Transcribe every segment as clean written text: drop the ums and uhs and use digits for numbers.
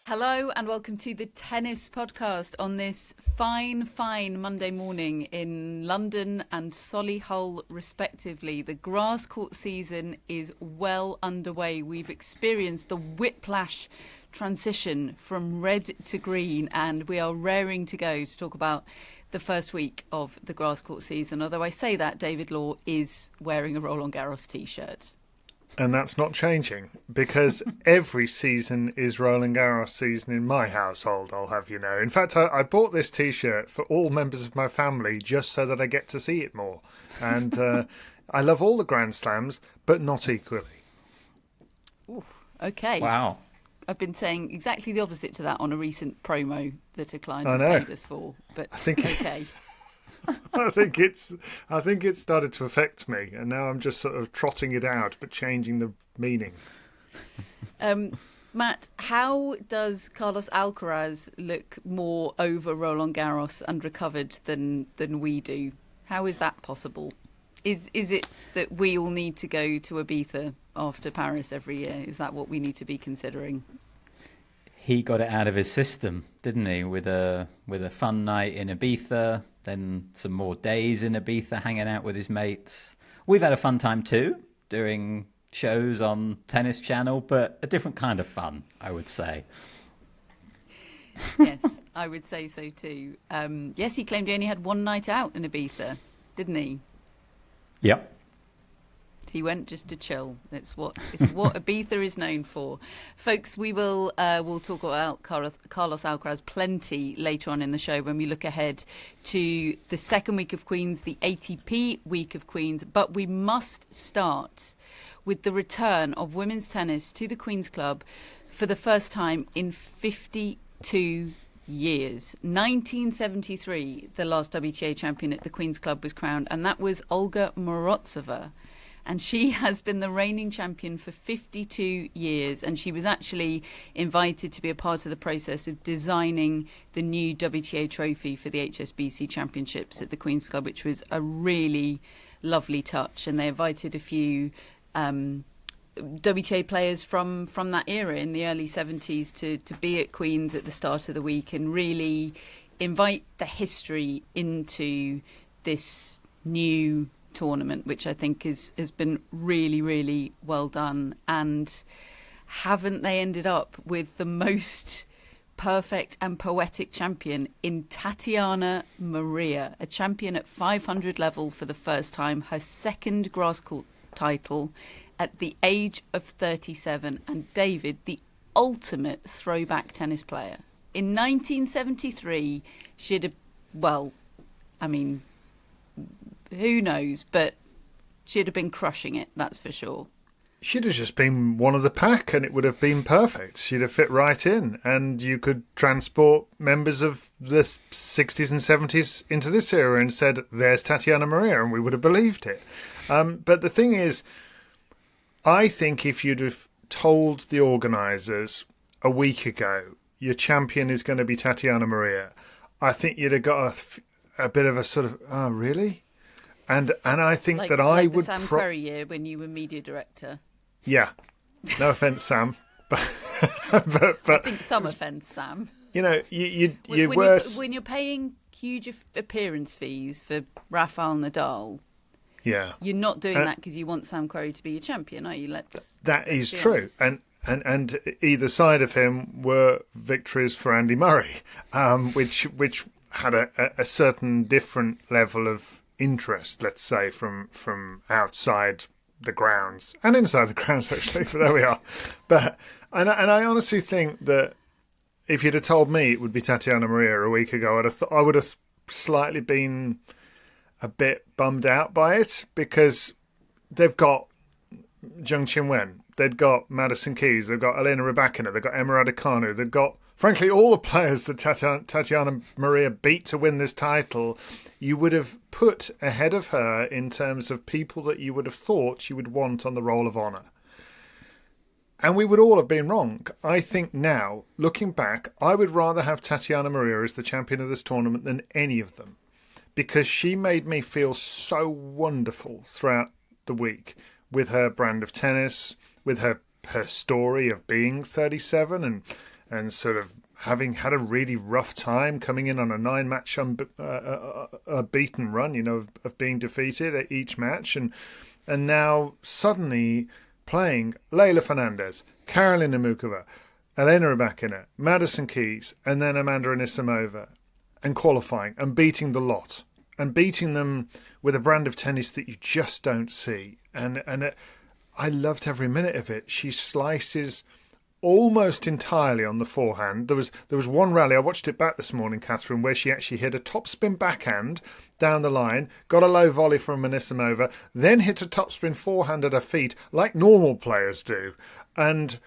Hello and welcome to the Tennis Podcast on this fine Monday morning in London and Solihull respectively. The grass court season is well underway. We've experienced the whiplash transition from red to green and we are raring to go to talk about the first week of the grass court season. Although I say that, David Law is wearing a Roland Garros t-shirt. And that's not changing because every season is Roland Garros season in my household, I'll have you know. In fact, I bought this T-shirt for all members of my family just so that I get to see it more. And I love all the Grand Slams, but not equally. Ooh, okay. Wow. I've been saying exactly the opposite to that on a recent promo that a client has paid us for. But okay. I think it started to affect me, and now I'm just sort of trotting it out, but changing the meaning. Matt, how does Carlos Alcaraz look more over Roland Garros and recovered than we do? How is that possible? Is it that we all need to go to Ibiza after Paris every year? Is that what we need to be considering? He got it out of his system, didn't he? With a fun night in Ibiza, then some more days in Ibiza hanging out with his mates. We've had a fun time too, doing shows on Tennis Channel, but a different kind of fun, I would say. Yes, I would say so too. Yes, he claimed he only had one night out in Ibiza, didn't he? Yep. He went just to chill. It's what Ibiza is known for. Folks, we'll talk about Carlos Alcaraz plenty later on in the show when we look ahead to the second week of Queens, the ATP week of Queens. But we must start with the return of women's tennis to the Queen's Club for the first time in 52 years. 1973, the last WTA champion at the Queen's Club was crowned, and that was Olga Morozova. And she has been the reigning champion for 52 years. And she was actually invited to be a part of the process of designing the new WTA trophy for the HSBC Championships at the Queen's Club, which was a really lovely touch. And they invited a few WTA players from that era in the early 70s to be at Queen's at the start of the week and really invite the history into this new tournament, which I think has been really, really well done. And haven't they ended up with the most perfect and poetic champion in Tatjana Maria, a champion at 500 level for the first time, her second grass court title at the age of 37, and David, the ultimate throwback tennis player. In 1973, she'd have, well, I mean, who knows, but she'd have been crushing it, that's for sure. She'd have just been one of the pack and it would have been perfect. She'd have fit right in and you could transport members of the 60s and 70s into this era and said, there's Tatjana Maria, and we would have believed it. But the thing is, I think if you'd have told the organisers a week ago, your champion is going to be Tatjana Maria, I think you'd have got a bit of a sort of, oh, really? And I think that I would... Like the Sam Querrey year when you were media director. Yeah. No offence, Sam. but I think some offence, Sam. You know, when you're paying huge appearance fees for Rafael Nadal, yeah, you're not doing that because you want Sam Querrey to be your champion, are you? That is true. And either side of him were victories for Andy Murray, which had a certain different level of interest, let's say, from outside the grounds and inside the grounds actually, but there we are. But and I honestly think that if you'd have told me it would be Tatjana Maria a week ago, I would have slightly been a bit bummed out by it, because they've got Zheng Qinwen, they've got Madison Keys, they've got Elena Rybakina, they've got Emma Raducanu, they've got, frankly, all the players that Tatjana Maria beat to win this title, you would have put ahead of her in terms of people that you would have thought you would want on the Roll of Honour. And we would all have been wrong. I think now, looking back, I would rather have Tatjana Maria as the champion of this tournament than any of them, because she made me feel so wonderful throughout the week with her brand of tennis, with her story of being 37 and sort of having had a really rough time coming in on a 9-match beaten run, of being defeated at each match, and now suddenly playing Leylah Fernandez, Karolina Mukova, Elena Rybakina, Madison Keys, and then Amanda Anisimova, and qualifying and beating the lot, and beating them with a brand of tennis that you just don't see. And I loved every minute of it. She slices almost entirely on the forehand. There was one rally, I watched it back this morning, Catherine, where she actually hit a topspin backhand down the line, got a low volley from Anisimova, then hit a topspin forehand at her feet like normal players do. And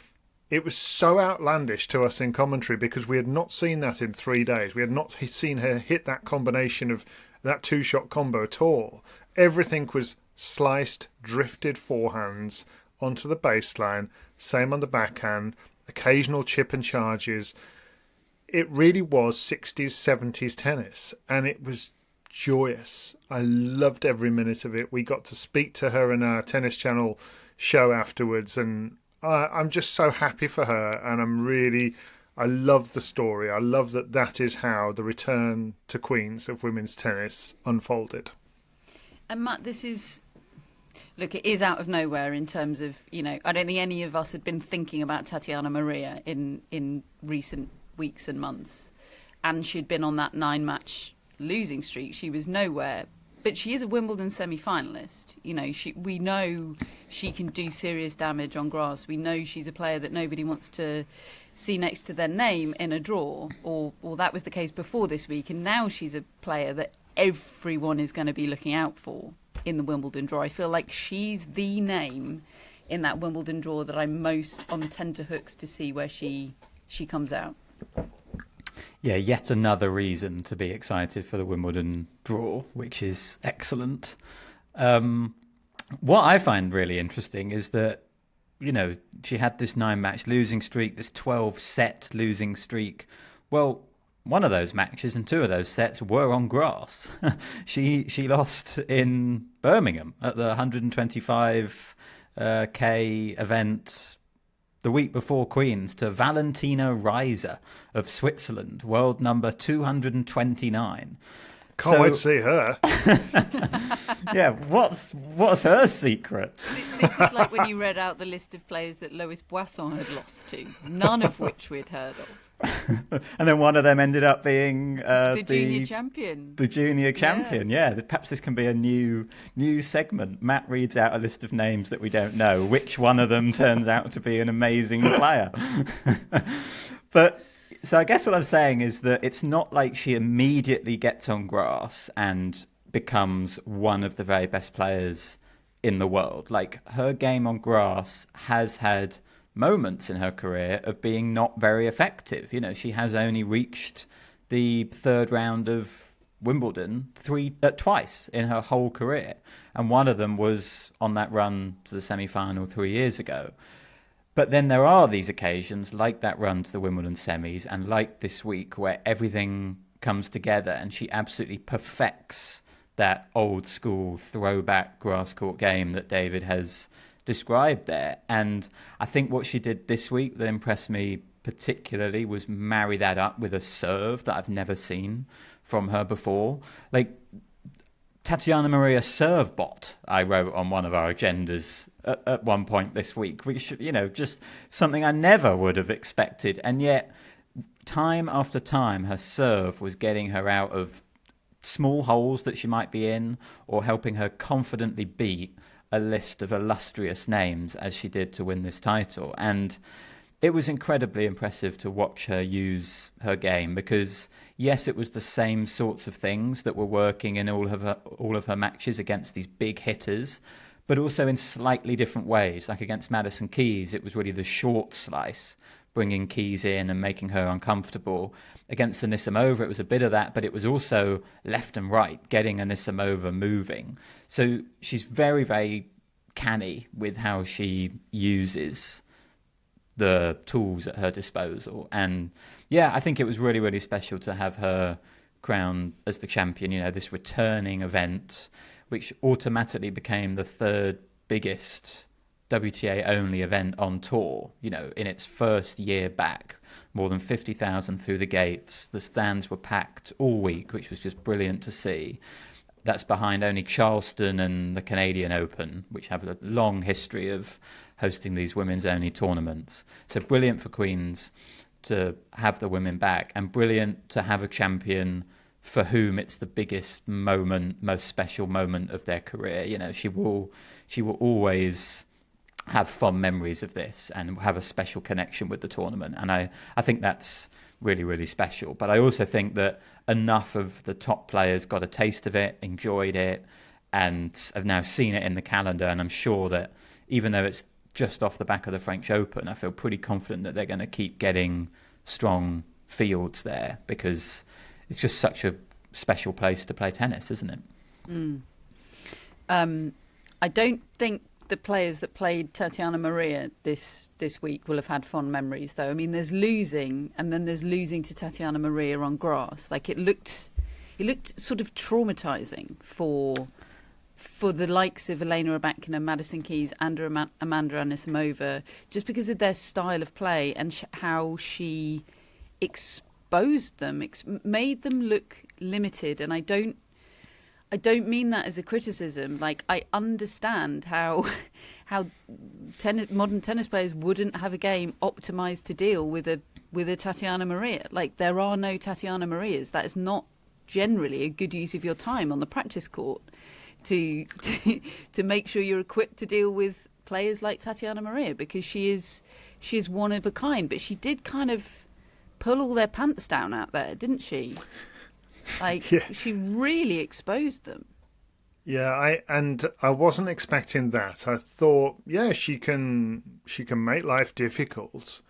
it was so outlandish to us in commentary because we had not seen that in 3 days. We had not seen her hit that combination of that 2-shot combo at all. Everything was sliced, drifted forehands onto the baseline, same on the backhand, occasional chip and charges. It really was 60s, 70s tennis, and it was joyous. I loved every minute of it. We got to speak to her in our Tennis Channel show afterwards, and I'm just so happy for her, and I love the story. I love that is how the return to Queens of women's tennis unfolded. And Matt, look, it is out of nowhere in terms of, I don't think any of us had been thinking about Tatjana Maria in recent weeks and months. And she'd been on that 9-match losing streak. She was nowhere. But she is a Wimbledon semi-finalist. We know she can do serious damage on grass. We know she's a player that nobody wants to see next to their name in a draw, or that was the case before this week. And now she's a player that everyone is going to be looking out for in the Wimbledon draw. I feel like she's the name in that Wimbledon draw that I'm most on tenterhooks to see where she comes out. Yeah, yet another reason to be excited for the Wimbledon draw, which is excellent. What I find really interesting is that, she had this 9-match losing streak, this 12-set losing streak. Well, one of those matches and 2 of those sets were on grass. She lost in Birmingham at the 125K event the week before Queens to Valentina Reiser of Switzerland, world number 229. Can't wait to see her. Yeah, what's her secret? This is like when you read out the list of players that Lois Boisson had lost to, none of which we'd heard of. And then one of them ended up being the junior champion. The junior champion, yeah. Perhaps this can be a new segment. Matt reads out a list of names that we don't know. Which one of them turns out to be an amazing player? So I guess what I'm saying is that it's not like she immediately gets on grass and becomes one of the very best players in the world. Like, her game on grass has had moments in her career of being not very effective. She has only reached the 3rd round of Wimbledon twice in her whole career, and one of them was on that run to the semi-final 3 years ago. But then there are these occasions, like that run to the Wimbledon semis, and like this week, where everything comes together and she absolutely perfects that old school throwback grass court game that David has described there. And I think what she did this week that impressed me particularly was marry that up with a serve that I've never seen from her before. Like, Tatjana Maria serve bot, I wrote on one of our agendas at one point this week, which, just something I never would have expected. And yet, time after time, her serve was getting her out of small holes that she might be in, or helping her confidently beat a list of illustrious names, as she did to win this title. And it was incredibly impressive to watch her use her game, because yes, it was the same sorts of things that were working in all of her matches against these big hitters, but also in slightly different ways. Like against Madison Keys, it was really the short slice, bringing Keys in and making her uncomfortable. Against Anisimova, it was a bit of that, but it was also left and right, getting Anisimova moving. So she's very, very canny with how she uses the tools at her disposal. And yeah, I think it was really, really special to have her crowned as the champion, this returning event, which automatically became the 3rd biggest WTA only event on tour, in its first year back. more than 50,000 through the gates. The stands were packed all week, which was just brilliant to see. That's behind only Charleston and the Canadian Open, which have a long history of hosting these women's-only tournaments. So brilliant for Queens to have the women back, and brilliant to have a champion for whom it's the biggest moment, most special moment of their career. You know, she will always have fond memories of this and have a special connection with the tournament. And I think that's really, really special. But I also think that enough of the top players got a taste of it, enjoyed it, and have now seen it in the calendar. And I'm sure that even though it's just off the back of the French Open, I feel pretty confident that they're going to keep getting strong fields there, because it's just such a special place to play tennis, isn't it? I don't think the players that played Tatjana Maria this week will have had fond memories, though. I mean, there's losing, and then there's losing to Tatjana Maria on grass. Like, it looked sort of traumatizing for the likes of Elena Rybakina, Madison Keys, and Amanda Anisimova, just because of their style of play and how she exposed them, made them look limited. And I don't mean that as a criticism. Like, I understand how modern tennis players wouldn't have a game optimized to deal with a Tatjana Maria. Like, there are no Tatjana Marias. That is not generally a good use of your time on the practice court to make sure you're equipped to deal with players like Tatjana Maria, because she is one of a kind. But she did kind of pull all their pants down out there, didn't she? Like, yeah. She really exposed them. Yeah, I wasn't expecting that. I thought, yeah, she can make life difficult,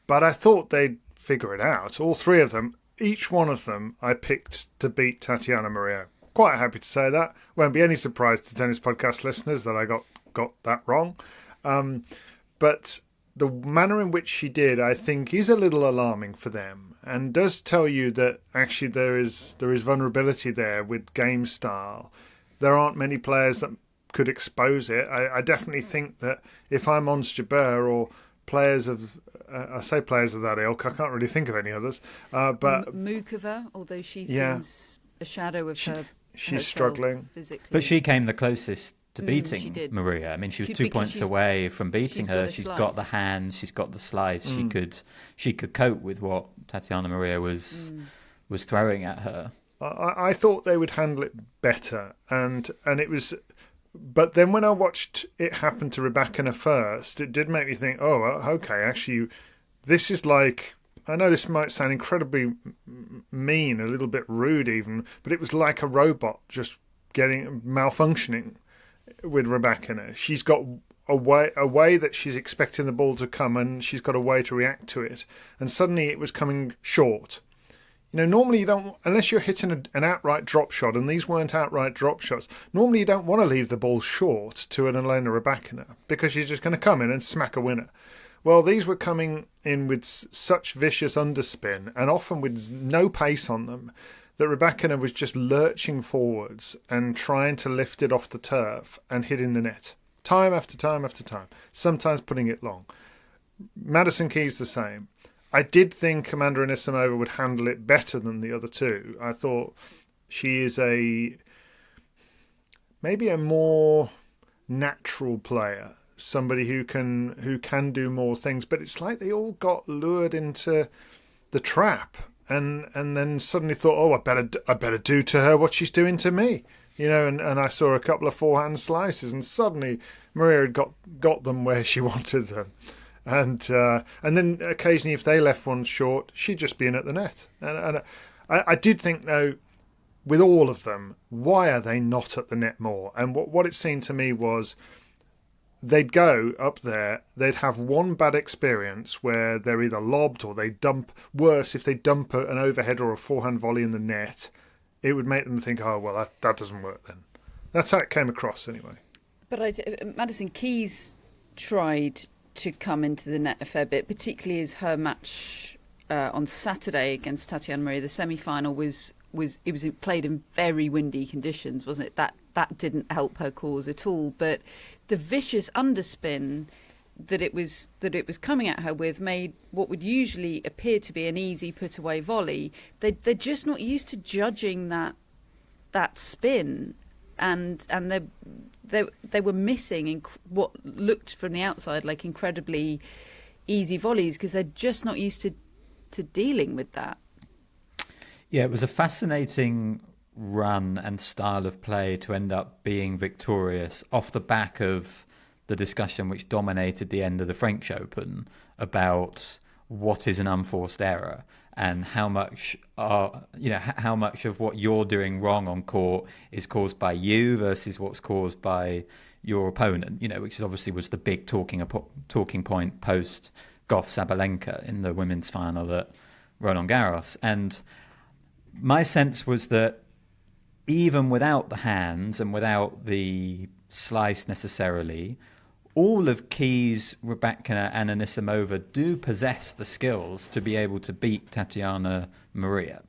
but I thought they'd figure it out. All three of them, each one of them, I picked to beat Tatjana Maria. Quite happy to say that. Won't be any surprise to Tennis Podcast listeners that I got that wrong. But the manner in which she did, I think, is a little alarming for them, and does tell you that actually there is vulnerability there with game style. There aren't many players that could expose it. I definitely think that if I'm Ons Jabeur or players of, I say players of that ilk, I can't really think of any others. But Mukova, although she seems a shadow of her. She's struggling physically. But she came the closest to beating Maria. I mean, she was 2 points away from beating her. She's got the hands, she's got the slice. She could cope with what Tatjana Maria was throwing at her. I thought they would handle it better, and it was. But then when I watched it happen to Rybakina first, it did make me think, oh, okay, actually, this is like. I know this might sound incredibly mean, a little bit rude even, but it was like a robot just malfunctioning with Rybakina. She's got a way that she's expecting the ball to come, and she's got a way to react to it. And suddenly it was coming short. You know, normally you don't, unless you're hitting an outright drop shot, and these weren't outright drop shots, normally you don't want to leave the ball short to an Elena Rybakina, because she's just going to come in and smack a winner. Well, these were coming in with such vicious underspin, and often with no pace on them, that Rybakina was just lurching forwards and trying to lift it off the turf and hitting the net. Time after time after time. Sometimes putting it long. Madison Keys the same. I did think Amanda Anisimova would handle it better than the other two. I thought she is maybe a more natural player. Somebody who can do more things, but it's like they all got lured into the trap, and then suddenly thought, oh, I better do to her what she's doing to me, you know. And I saw a couple of forehand slices, and suddenly Maria had got them where she wanted them, and then occasionally if they left one short, she'd just be in at the net. And I did think though, with all of them, why are they not at the net more? And what it seemed to me was, they'd go up there, they'd have one bad experience where they're either lobbed or they dump. Worse, if they dump an overhead or a forehand volley in the net, it would make them think, oh, well, that doesn't work then. That's how it came across anyway. But Madison Keys tried to come into the net a fair bit, particularly as her match on Saturday against Tatjana Maria. The semi-final was played in very windy conditions, wasn't it? That didn't help her cause at all. But the vicious underspin that it was coming at her with made what would usually appear to be an easy put away volley. They're just not used to judging that spin, and they were missing what looked from the outside like incredibly easy volleys, because they're just not used to dealing with that. Yeah, it was a fascinating run and style of play to end up being victorious off the back of the discussion which dominated the end of the French Open about what is an unforced error and how much of what you're doing wrong on court is caused by you versus what's caused by your opponent, which obviously was the big talking point post Goff Sabalenka in the women's final at Roland Garros. And my sense was that even without the hands and without the slice necessarily, all of Keys, Rybakina and Anisimova do possess the skills to be able to beat Tatjana Maria,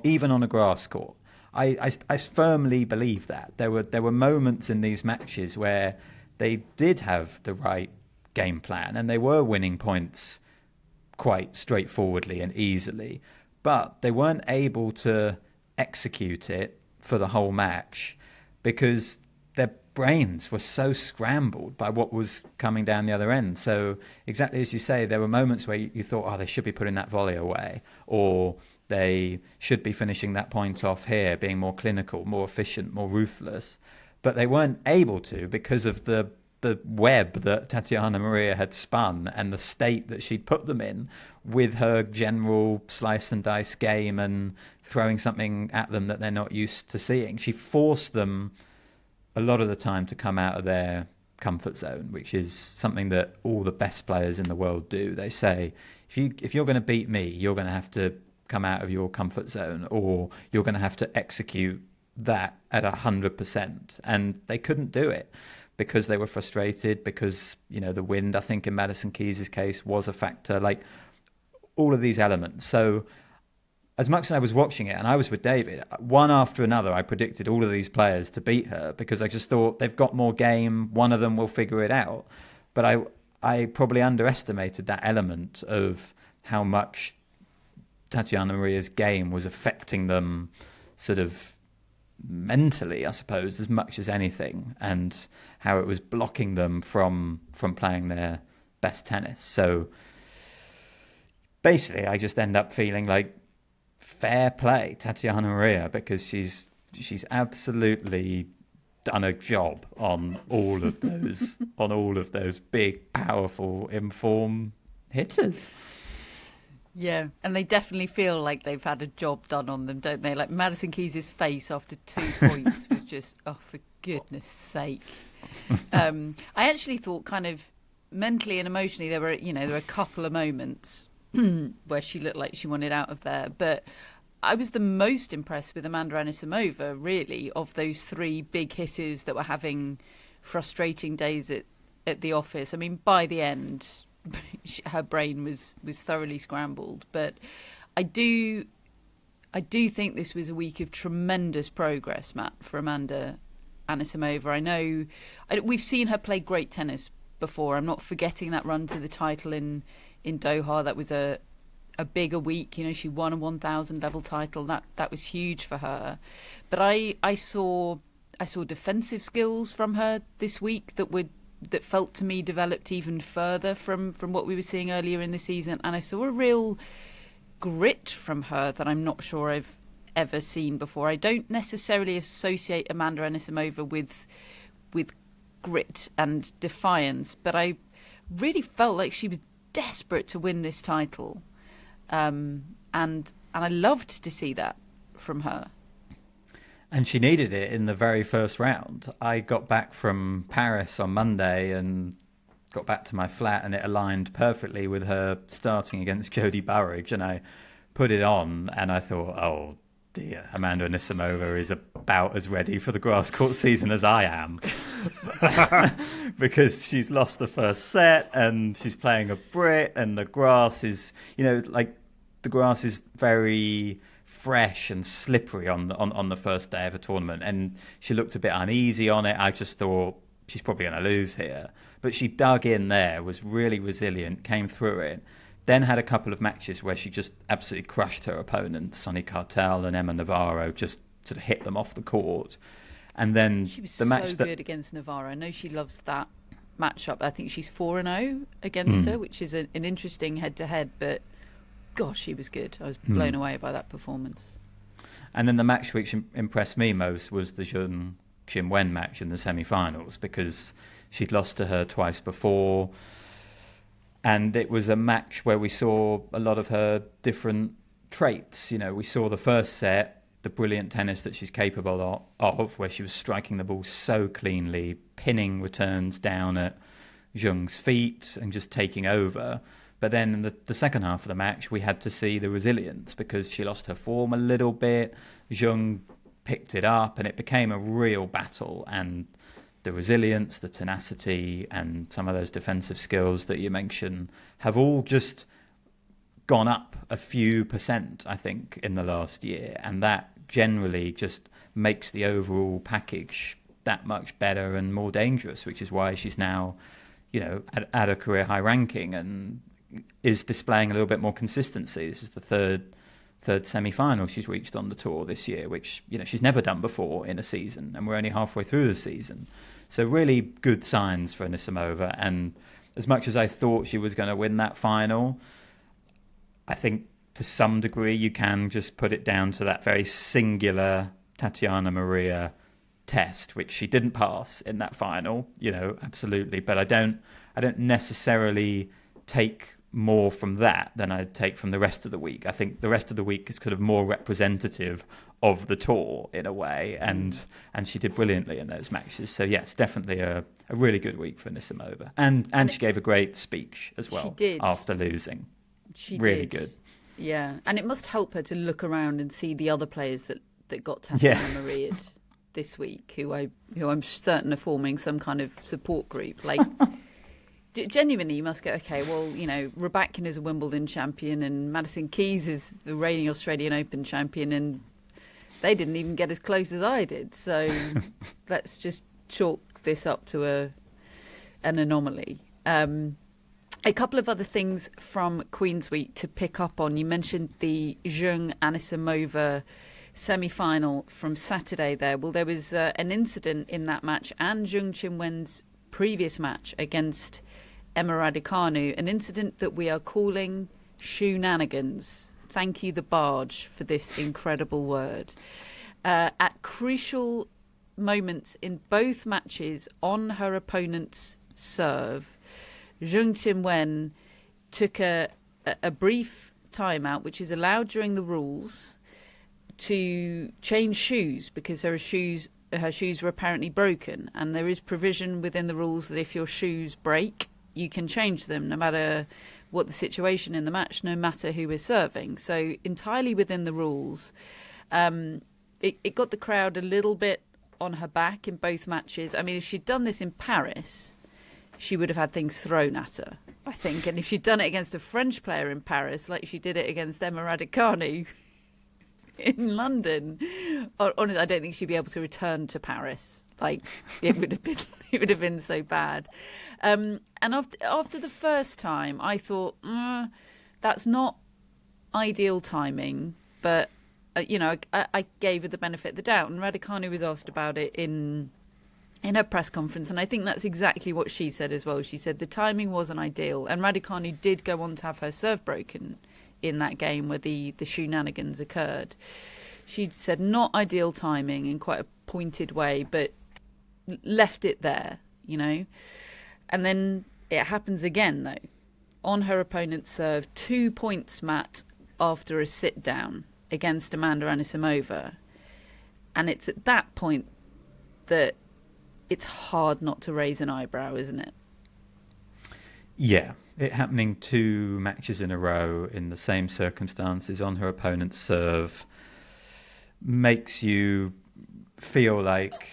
even on a grass court. I firmly believe that. There were moments in these matches where they did have the right game plan and they were winning points quite straightforwardly and easily, but they weren't able to execute it for the whole match because their brains were so scrambled by what was coming down the other end. So exactly as you say, there were moments where you thought, they should be putting that volley away, or they should be finishing that point off here, being more clinical, more efficient, more ruthless. But they weren't able to because of the web that Tatjana Maria had spun and the state that she'd put them in with her general slice and dice game and throwing something at them that they're not used to seeing. She forced them a lot of the time to come out of their comfort zone, which is something that all the best players in the world do. They say, if you're going to beat me, you're going to have to come out of your comfort zone, or you're going to have to execute that at 100%. And they couldn't do it because they were frustrated, because, the wind, I think in Madison Keys' case, was a factor, like all of these elements. So as much as I was watching it, and I was with David, one after another, I predicted all of these players to beat her because I just thought they've got more game. One of them will figure it out. But I probably underestimated that element of how much Tatjana Maria's game was affecting them sort of mentally, I suppose, as much as anything, and how it was blocking them from playing their best tennis. So basically, I just end up feeling like fair play Tatjana Maria, because she's absolutely done a job on all of those big, powerful, informed hitters. Yeah, and they definitely feel like they've had a job done on them, don't they? Like Madison Keys' face after 2 points was just, for goodness sake. I actually thought, kind of mentally and emotionally, there were a couple of moments where she looked like she wanted out of there. But I was the most impressed with Amanda Anisimova, really, of those 3 big hitters that were having frustrating days at the office. I mean, by the end, her brain was thoroughly scrambled. But I do think this was a week of tremendous progress, Matt, for Amanda Anisimova. I know we've seen her play great tennis before. I'm not forgetting that run to the title in Doha. That was a bigger week. She won a 1,000 level title. That was huge for her. But I saw defensive skills from her this week that felt to me developed even further from what we were seeing earlier in the season. And I saw a real grit from her that I'm not sure I've ever seen before. I don't necessarily associate Amanda Anisimova with grit and defiance, but I really felt like she was desperate to win this title. And I loved to see that from her. And she needed it in the very first round. I got back from Paris on Monday and got back to my flat, and it aligned perfectly with her starting against Jodie Burrage. And I put it on, and I thought, oh dear, Amanda Anisimova is about as ready for the grass court season as I am. Because she's lost the first set, and she's playing a Brit, and the grass is, the grass is very fresh and slippery on the first day of a tournament, and she looked a bit uneasy on it. I just thought she's probably going to lose here. But she dug in there, was really resilient, came through it. Then had a couple of matches where she just absolutely crushed her opponents. Sonny Cartel and Emma Navarro just sort of hit them off the court. And then she was the match so that good against Navarro. I know she loves that matchup. I think she's 4-0 against her, which is an interesting head-to-head. But gosh, she was good. I was blown away by that performance. And then the match which impressed me most was the Zheng Qinwen match in the semi-finals, because she'd lost to her twice before. And it was a match where we saw a lot of her different traits. You know, we saw the first set, the brilliant tennis that she's capable of, where she was striking the ball so cleanly, pinning returns down at Zheng's feet and just taking over. But then in the second half of the match, we had to see the resilience, because she lost her form a little bit. Zheng picked it up and it became a real battle. And the resilience, the tenacity, and some of those defensive skills that you mentioned have all just gone up a few percent, I think, in the last year. And that generally just makes the overall package that much better and more dangerous, which is why she's now, you know, at a career high ranking and is displaying a little bit more consistency. This is the third semi-final she's reached on the tour this year, which, you know, she's never done before in a season, and we're only halfway through the season. So really good signs for Anisimova. And as much as I thought she was going to win that final, I think to some degree you can just put it down to that very singular Tatjana Maria test, which she didn't pass in that final, you know, absolutely. But I don't necessarily take more from that than I'd take from the rest of the week. I think the rest of the week is kind of more representative of the tour in a way, and she did brilliantly in those matches. So yes, definitely a really good week for Anisimova. And she gave a great speech as well. She did. After losing. She really did. Good. Yeah, and it must help her to look around and see the other players that got Tatjana Maria this week, who I'm certain are forming some kind of support group. Like, genuinely, you must go, okay, well, you know, Rybakina is a Wimbledon champion and Madison Keys is the reigning Australian Open champion, and they didn't even get as close as I did. So let's just chalk this up to an anomaly. A couple of other things from Queen's Week to pick up on. You mentioned the Zheng Anisimova semi-final from Saturday there. Well, there was an incident in that match and Zheng Qinwen's previous match against Emma Raducanu, an incident that we are calling shoenanigans. Thank you, the barge, for this incredible word. At crucial moments in both matches on her opponent's serve, Zheng Qinwen took a brief timeout, which is allowed during the rules, to change shoes because her shoes were apparently broken. And there is provision within the rules that if your shoes break, you can change them no matter what the situation in the match, no matter who is serving. So entirely within the rules. It got the crowd a little bit on her back in both matches. I mean, if she'd done this in Paris, she would have had things thrown at her, I think. And if she'd done it against a French player in Paris, like she did it against Emma Raducanu in London, honestly, I don't think she'd be able to return to Paris. Like, it would have been so bad. And after the first time, I thought, that's not ideal timing, but you know, I gave her the benefit of the doubt. And Raducanu was asked about it in her press conference, and I think that's exactly what she said as well. She said the timing wasn't ideal, and Raducanu did go on to have her serve broken in that game where the shoenanigans occurred. She said not ideal timing in quite a pointed way, but left it there, you know. And then it happens again, though, on her opponent's serve, 2 points, Matt, after a sit-down against Amanda Anisimova. And it's at that point that it's hard not to raise an eyebrow, isn't it? Yeah, it happening 2 matches in a row in the same circumstances on her opponent's serve makes you feel like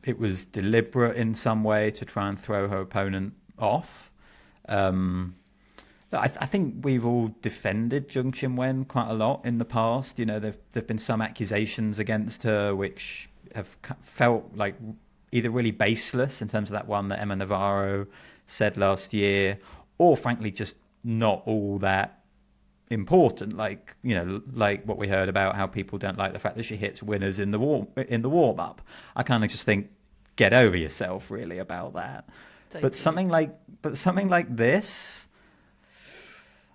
it was deliberate in some way to try and throw her opponent off. I think we've all defended Zheng Qinwen quite a lot in the past. You know, there've been some accusations against her which have felt like either really baseless in terms of that one that Emma Navarro said last year, or frankly just not all that important, like what we heard about how people don't like the fact that she hits winners in the warm up. I kind of just think, get over yourself, really, about that. Totally. But something like this,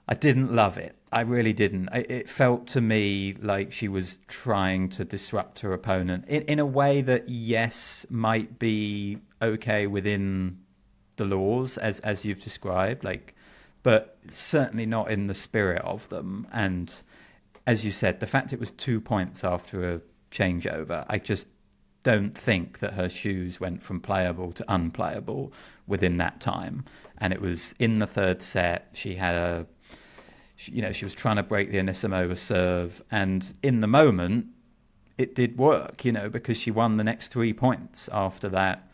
I didn't love it. I really didn't. It felt to me like she was trying to disrupt her opponent in a way that, yes, might be okay within the laws as you've described, but certainly not in the spirit of them. And as you said, the fact it was 2 points after a changeover, I just don't think that her shoes went from playable to unplayable within that time. And it was in the third set. She had she was trying to break the Anisimova serve, and in the moment it did work, because she won the next 3 points after that,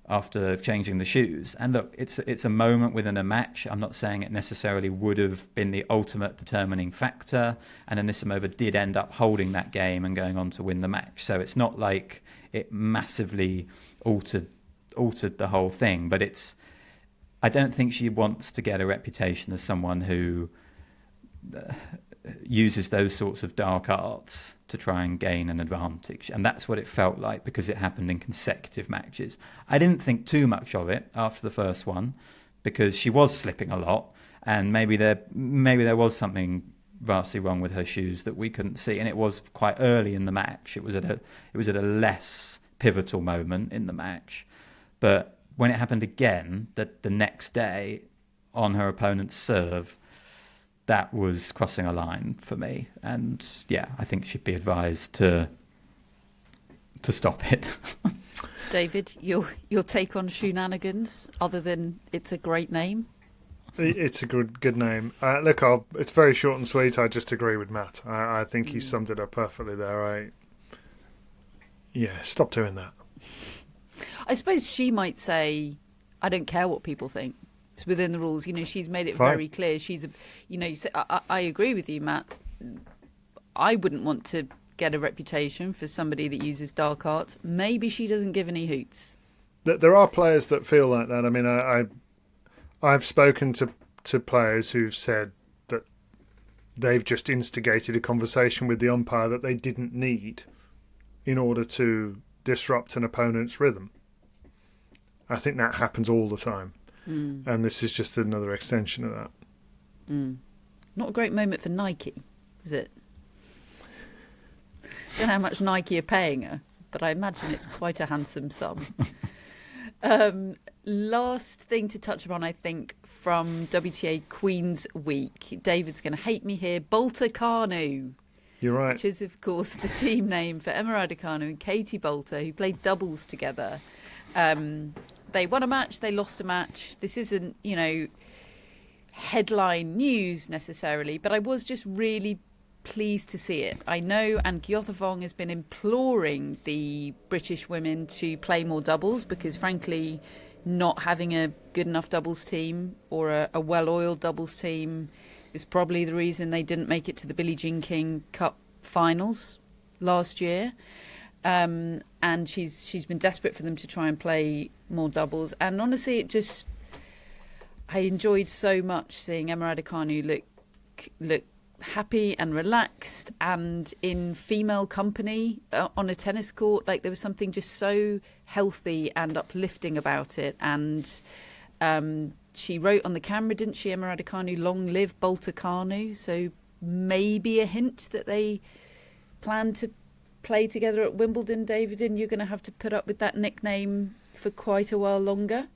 after changing the shoes. And look, it's a moment within a match. I'm not saying it necessarily would have been the ultimate determining factor, and Anisimova did end up holding that game and going on to win the match. So it's not like it massively altered the whole thing, but I don't think she wants to get a reputation as someone who uses those sorts of dark arts to try and gain an advantage. And that's what it felt like, because it happened in consecutive matches. I didn't think too much of it after the first one, because she was slipping a lot, and maybe there was something vastly wrong with her shoes that we couldn't see. And it was quite early in the match. It was at a less pivotal moment in the match. But when it happened again, that the next day on her opponent's serve, that was crossing a line for me. And yeah, I think she'd be advised to stop it. David, your take on Shenanigans, other than it's a great name? It's a good name. Look, it's very short and sweet. I just agree with Matt. I think he summed it up perfectly there. Stop doing that. I suppose she might say, I don't care what people think. It's within the rules. She's made it very clear. I agree with you, Matt. I wouldn't want to get a reputation for somebody that uses dark arts. Maybe she doesn't give any hoots. There are players that feel like that. I mean, I've spoken to players who've said that they've just instigated a conversation with the umpire that they didn't need in order to disrupt an opponent's rhythm. I think that happens all the time. And this is just another extension of that. Not a great moment for Nike, is it? Don't know how much Nike are paying her, but I imagine it's quite a handsome sum. Last thing to touch upon, I think, from WTA Queen's week. David's going to hate me here. Boulter. You're right. Which is, of course, the team name for Emma Raducanu and Katie Boulter, who played doubles together. They won a match, they lost a match. This isn't, headline news necessarily, but I was just really pleased to see it. I know Anne Gyothavong has been imploring the British women to play more doubles because, frankly, not having a good enough doubles team or a well-oiled doubles team is probably the reason they didn't make it to the Billie Jean King Cup finals last year. And she's been desperate for them to try and play more doubles. And honestly, I enjoyed so much seeing Emma Raducanu look happy and relaxed and in female company on a tennis court. Like, there was something just so healthy and uplifting about it. And she wrote on the camera, didn't she, Emma Raducanu, long live Boulter. So maybe a hint that they plan to play together at Wimbledon, David, and you're going to have to put up with that nickname for quite a while longer.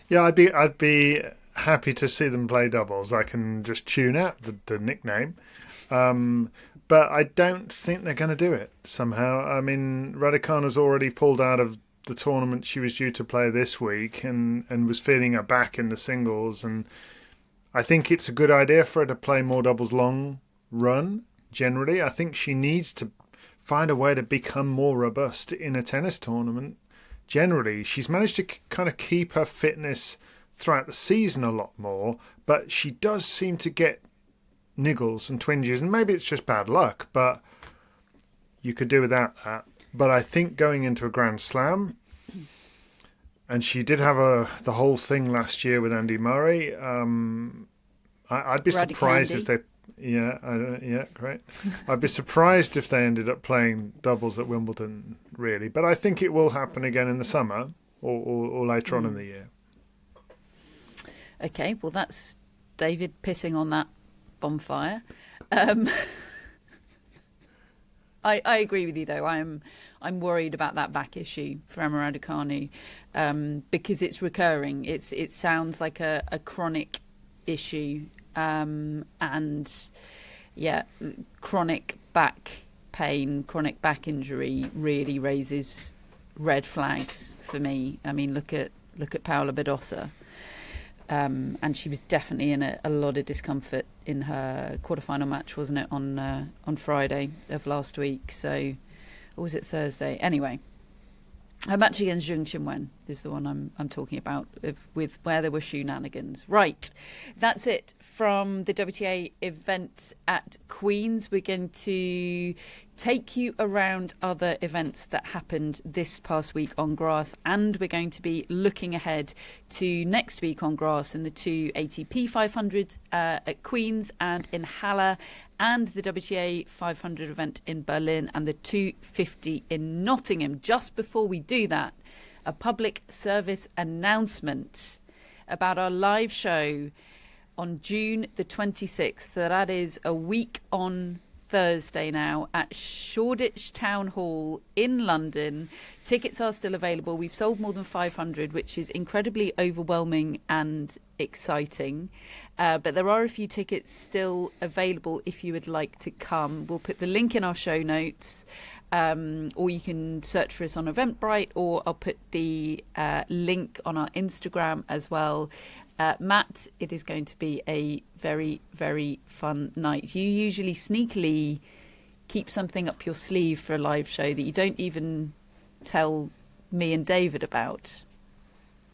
Yeah, I'd be happy to see them play doubles. I can just tune out the nickname, but I don't think they're going to do it somehow. I mean, Raducanu's already pulled out of the tournament she was due to play this week, and was feeling her back in the singles. And I think it's a good idea for her to play more doubles long run. Generally, I think she needs to find a way to become more robust in a tennis tournament. Generally, she's managed to kind of keep her fitness throughout the season a lot more, but she does seem to get niggles and twinges, and maybe it's just bad luck, but you could do without that. But I think going into a Grand Slam, and she did have the whole thing last year with Andy Murray. I'd be surprised if they... Yeah, great. I'd be surprised if they ended up playing doubles at Wimbledon, really. But I think it will happen again in the summer or later on in the year. Okay, well, that's David pissing on that bonfire. I agree with you, though. I'm worried about that back issue for Emma Raducanu because it's recurring. It sounds like a chronic issue. And yeah, chronic back pain, chronic back injury really raises red flags for me. I mean, look at Paola Badosa, and she was definitely in a lot of discomfort in her quarterfinal match, wasn't it, on Friday of last week? So, or was it Thursday? Anyway. Her match against Zheng Qinwen is the one I'm talking about, with where there were shoenanigans. Right, that's it from the WTA event at Queen's. We're going to take you around other events that happened this past week on grass, and we're going to be looking ahead to next week on grass in the two ATP 500 at Queen's and in Halle, and the WTA 500 event in Berlin and the 250 in Nottingham. Just before we do that, a public service announcement about our live show on June the 26th. So that is a week on Thursday now at Shoreditch Town Hall in London. Tickets are still available. We've sold more than 500, which is incredibly overwhelming and exciting. But there are a few tickets still available if you would like to come. We'll put the link in our show notes, or you can search for us on Eventbrite, or I'll put the link on our Instagram as well. Matt, it is going to be a very, very fun night. You usually sneakily keep something up your sleeve for a live show that you don't even tell me and David about.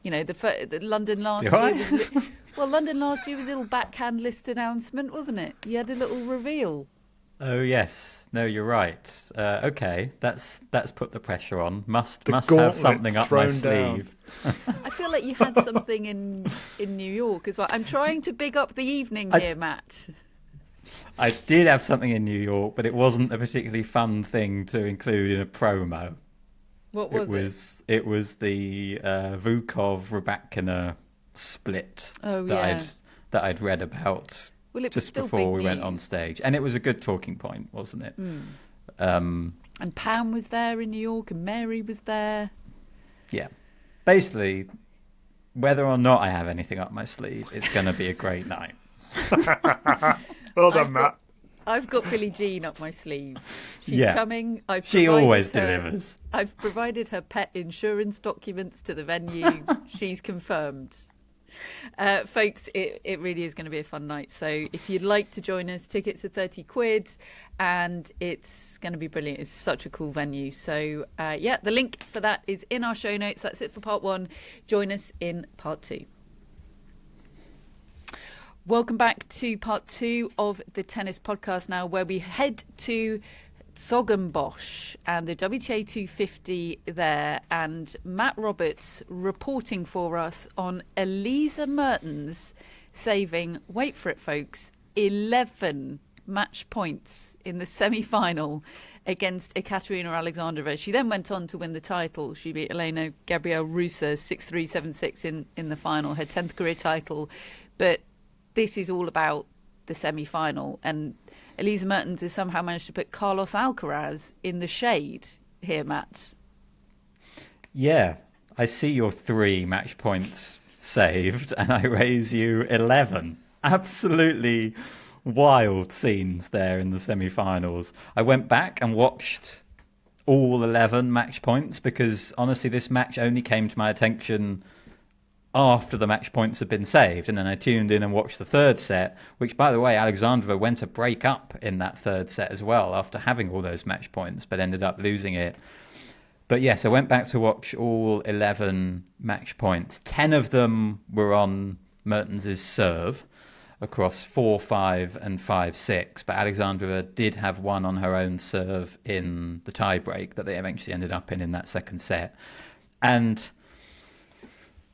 You know, the London last year was... London last year was a little backhand list announcement, wasn't it? You had a little reveal. Oh yes, no, you're right. Okay, that's put the pressure on. Must have something up my sleeve. I feel like you had something in New York as well. I'm trying to big up the evening here, Matt. I did have something in New York, but it wasn't a particularly fun thing to include in a promo. What was it? It was the Vukov Rybakina split that I'd read about. Well, it was just still before we big went news. on stage, and it was a good talking point, wasn't it? And Pam was there in New York, and Mary was there. Yeah, basically, whether or not I have anything up my sleeve, it's going to be a great night. Well done, Matt. I've got Billie Jean up my sleeve. She's coming. She always delivers. I've provided her pet insurance documents to the venue. She's confirmed. Folks, it really is going to be a fun night. So if you'd like to join us, tickets are £30 and it's going to be brilliant. It's such a cool venue. So the link for that is in our show notes. That's it for part one. Join us in part two. Welcome back to part two of the tennis podcast now, where we head to Zoggenbosch and the WTA 250 there, and Matt Roberts reporting for us on Elise Mertens saving, wait for it folks, 11 match points in the semi-final against Ekaterina Alexandrova. She then went on to win the title. She beat Elena Gabriel Rusa 6-3, 7-6 in the final, her 10th career title. But this is all about the semi-final, and Elise Mertens has somehow managed to put Carlos Alcaraz in the shade here, Matt. Yeah, I see your 3 match points saved, and I raise you 11. Absolutely wild scenes there in the semi-finals. I went back and watched all 11 match points because, honestly, this match only came to my attention after the match points had been saved, and then I tuned in and watched the third set, which, by the way, Alexandrova went to break up in that third set as well after having all those match points, but ended up losing it. But yes, I went back to watch all 11 match points. 10 of them were on Mertens' serve across 4-5 and 5-6, but Alexandrova did have one on her own serve in the tie break that they eventually ended up in that second set. And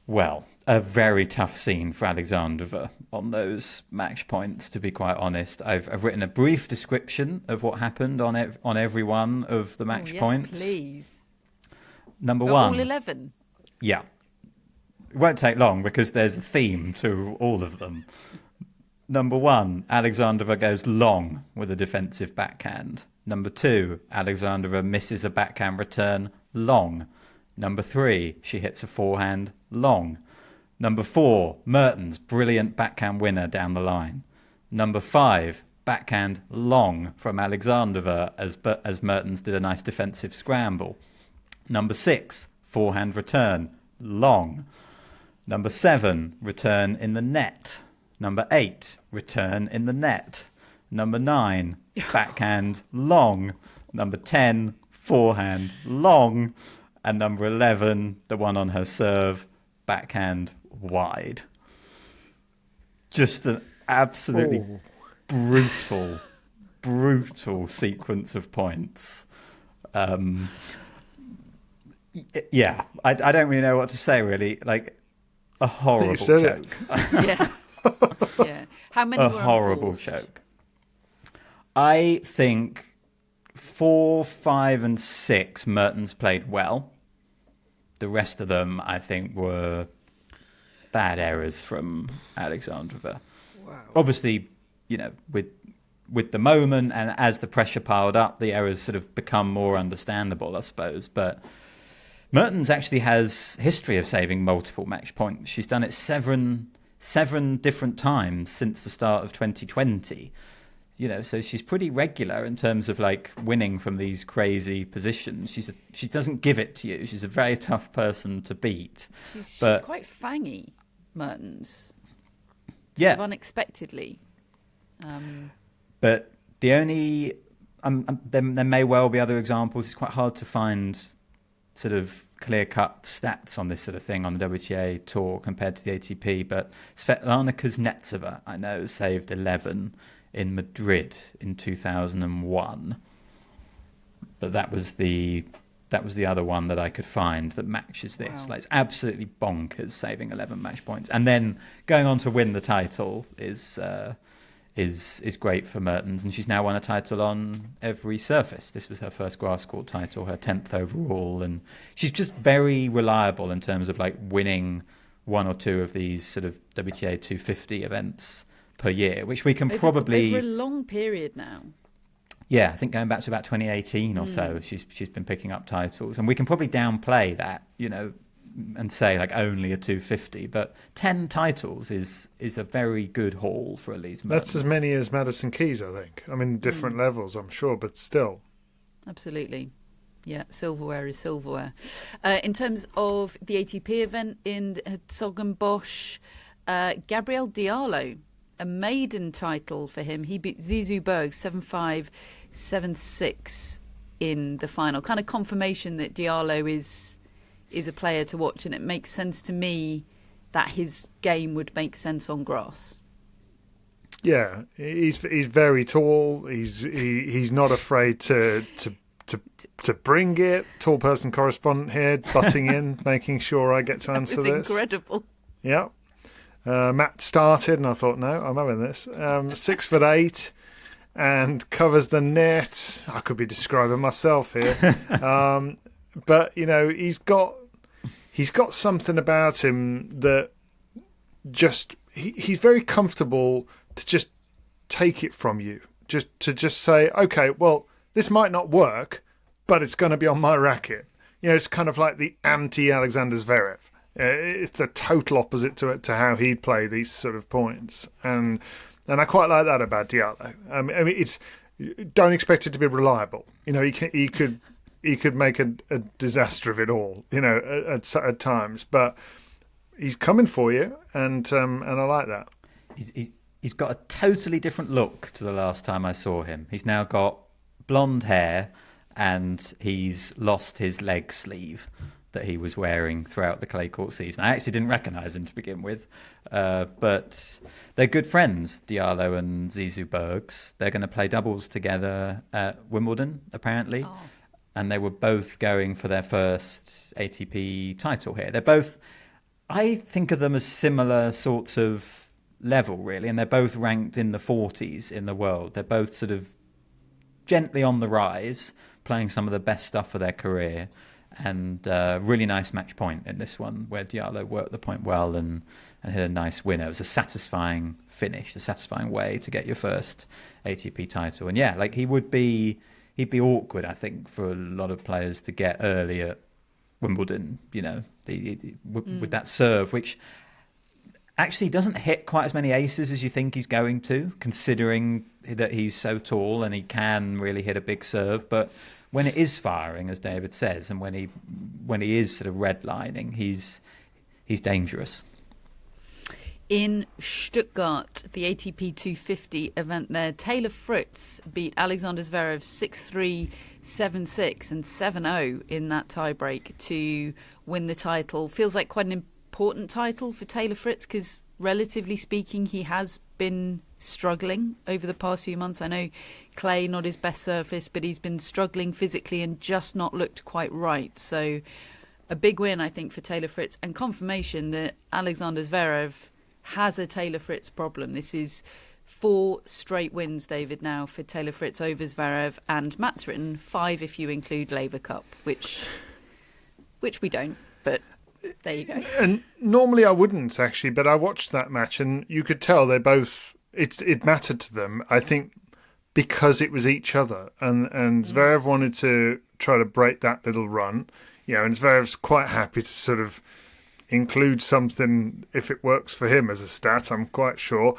Well, a very tough scene for Alexandrova on those match points, to be quite honest. I've written a brief description of what happened on every one of the match points. Please. Number one. All 11? Yeah. It won't take long because there's a theme to all of them. Number one, Alexandrova goes long with a defensive backhand. Number two, Alexandrova misses a backhand return long. Number three, she hits a forehand long. Number four, Mertens, brilliant backhand winner down the line. Number five, backhand long from Alexandrova as Mertens did a nice defensive scramble. Number six, forehand return long. Number seven, return in the net. Number eight, return in the net. Number nine, backhand long. Number 10, forehand long. And number 11, the one on her serve, backhand wide. Just an absolutely brutal sequence of points. Yeah, I don't really know what to say, really. Like, a horrible choke. Yeah. Yeah. How many a were horrible unforced? choke. I think 4, 5, and 6 Mertens played well. The rest of them, I think, were bad errors from Alexandrova. Wow. Obviously, with the moment and as the pressure piled up, the errors sort of become more understandable, I suppose. But Mertens actually has history of saving multiple match points. She's done it seven different times since the start of 2020. So she's pretty regular in terms of like winning from these crazy positions. She doesn't give it to you. She's a very tough person to beat. She's quite fangy, Mertens. Yeah. Sort of unexpectedly. But the only there may well be other examples. It's quite hard to find sort of clear-cut stats on this sort of thing on the WTA tour compared to the ATP. But Svetlana Kuznetsova, I know, saved 11 in Madrid in 2001, but that was the other one that I could find that matches this. Wow. Like, it's absolutely bonkers saving 11 match points, and then going on to win the title is great for Mertens, and she's now won a title on every surface. This was her first grass court title, her 10th overall, and she's just very reliable in terms of like winning one or two of these sort of WTA 250 events per year, which we can probably over a long period now. Yeah, I think going back to about 2018 or so, she's been picking up titles, and we can probably downplay that, and say like only a 250, but 10 titles is a very good haul for Elise Mertens. That's as many as Madison Keys, I think. I mean, different levels, I'm sure, but still. Absolutely. Yeah, silverware is silverware. In terms of the ATP event in Herzogenbosch, Gabriel Diallo, a maiden title for him. He beat Zizou Berg 7-5, 7-6 in the final. Kind of confirmation that Diallo is a player to watch, and it makes sense to me that his game would make sense on grass. Yeah, he's very tall. He's not afraid to bring it. Tall person correspondent here, butting in, making sure I get to answer this. It's incredible. Yeah. Matt started, and I thought, no, I'm having this. 6'8", and covers the net. I could be describing myself here, but he's got something about him that just he's very comfortable to just take it from you, just say, okay, well, this might not work, but it's going to be on my racket. It's kind of like the anti-Alexander Zverev. It's the total opposite to how he'd play these sort of points, and I quite like that about Diallo. I mean, don't expect it to be reliable. He could make a disaster of it all. At times, but he's coming for you, and I like that. He's got a totally different look to the last time I saw him. He's now got blonde hair, and he's lost his leg sleeve that he was wearing throughout the clay court season. I actually didn't recognise him to begin with, but they're good friends, Diallo and Zizou Bergs. They're going to play doubles together at Wimbledon, apparently, and they were both going for their first ATP title here. They're both I think of them as similar sorts of level, really, and they're both ranked in the 40s in the world. They're both sort of gently on the rise, playing some of the best stuff for their career, and really nice match point in this one where Diallo worked the point well and hit a nice winner. It was a satisfying finish, a satisfying way to get your first ATP title. And yeah, like he'd be awkward, I think, for a lot of players to get early at Wimbledon, with that serve, which actually doesn't hit quite as many aces as you think he's going to, considering that he's so tall and he can really hit a big serve. But when it is firing, as David says, and when he is sort of redlining, he's dangerous. In Stuttgart, the ATP 250 event there, Taylor Fritz beat Alexander Zverev 6-3, 7-6 and 7-0 in that tiebreak to win the title. Feels like quite an important title for Taylor Fritz because, relatively speaking, he has been struggling over the past few months. I know clay, not his best surface, but he's been struggling physically and just not looked quite right. So a big win, I think, for Taylor Fritz, and confirmation that Alexander Zverev has a Taylor Fritz problem. This is 4 straight wins, David, now for Taylor Fritz over Zverev, and Matt's written 5 if you include Laver Cup, which we don't, but there you go. And normally I wouldn't, actually, but I watched that match and you could tell they both, it mattered to them, I think, because it was each other. And Zverev wanted to try to break that little run, and Zverev's quite happy to sort of include something if it works for him as a stat, I'm quite sure.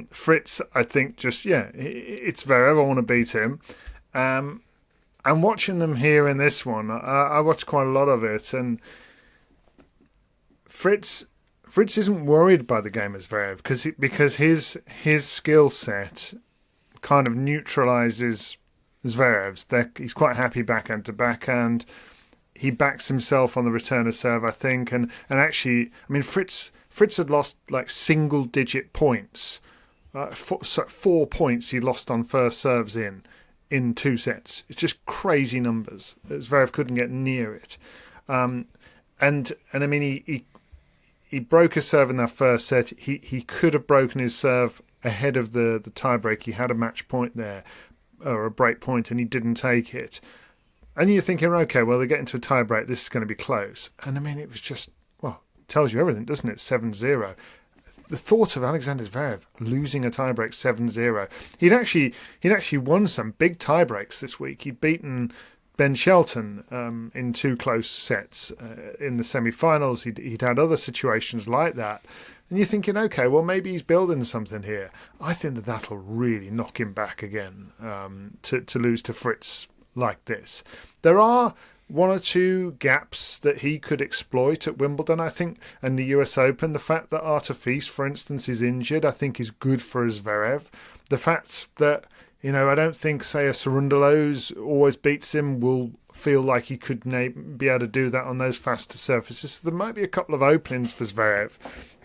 Fritz, I think, just, it's Zverev, I want to beat him. And watching them here in this one, I watched quite a lot of it, and Fritz isn't worried by the game as Zverev because his skill set kind of neutralises Zverev's. He's quite happy backhand to backhand. He backs himself on the return of serve, I think, and actually, I mean, Fritz had lost like single-digit points, 4 points he lost on first serves in 2 sets. It's just crazy numbers. Zverev couldn't get near it, and I mean, he broke his serve in that first set. He could have broken his serve ahead of the tiebreak. He had a match point there, or a break point, and he didn't take it. And you're thinking, okay, well, they get into a tiebreak, this is going to be close. And I mean, it was just, well, it tells you everything, doesn't it? 7-0. The thought of Alexander Zverev losing a tiebreak 7-0. He'd actually won some big tiebreaks this week. He'd beaten Ben Shelton in 2 close sets in the semi-finals. He'd had other situations like that. And you're thinking, okay, well, maybe he's building something here. I think that'll really knock him back again to lose to Fritz like this. There are 1 or 2 gaps that he could exploit at Wimbledon, I think, and the US Open. The fact that Artifice, for instance, is injured, I think is good for Zverev. The fact that, I don't think, say, a Cerundolo's always beats him will feel like he could be able to do that on those faster surfaces. So there might be a couple of openings for Zverev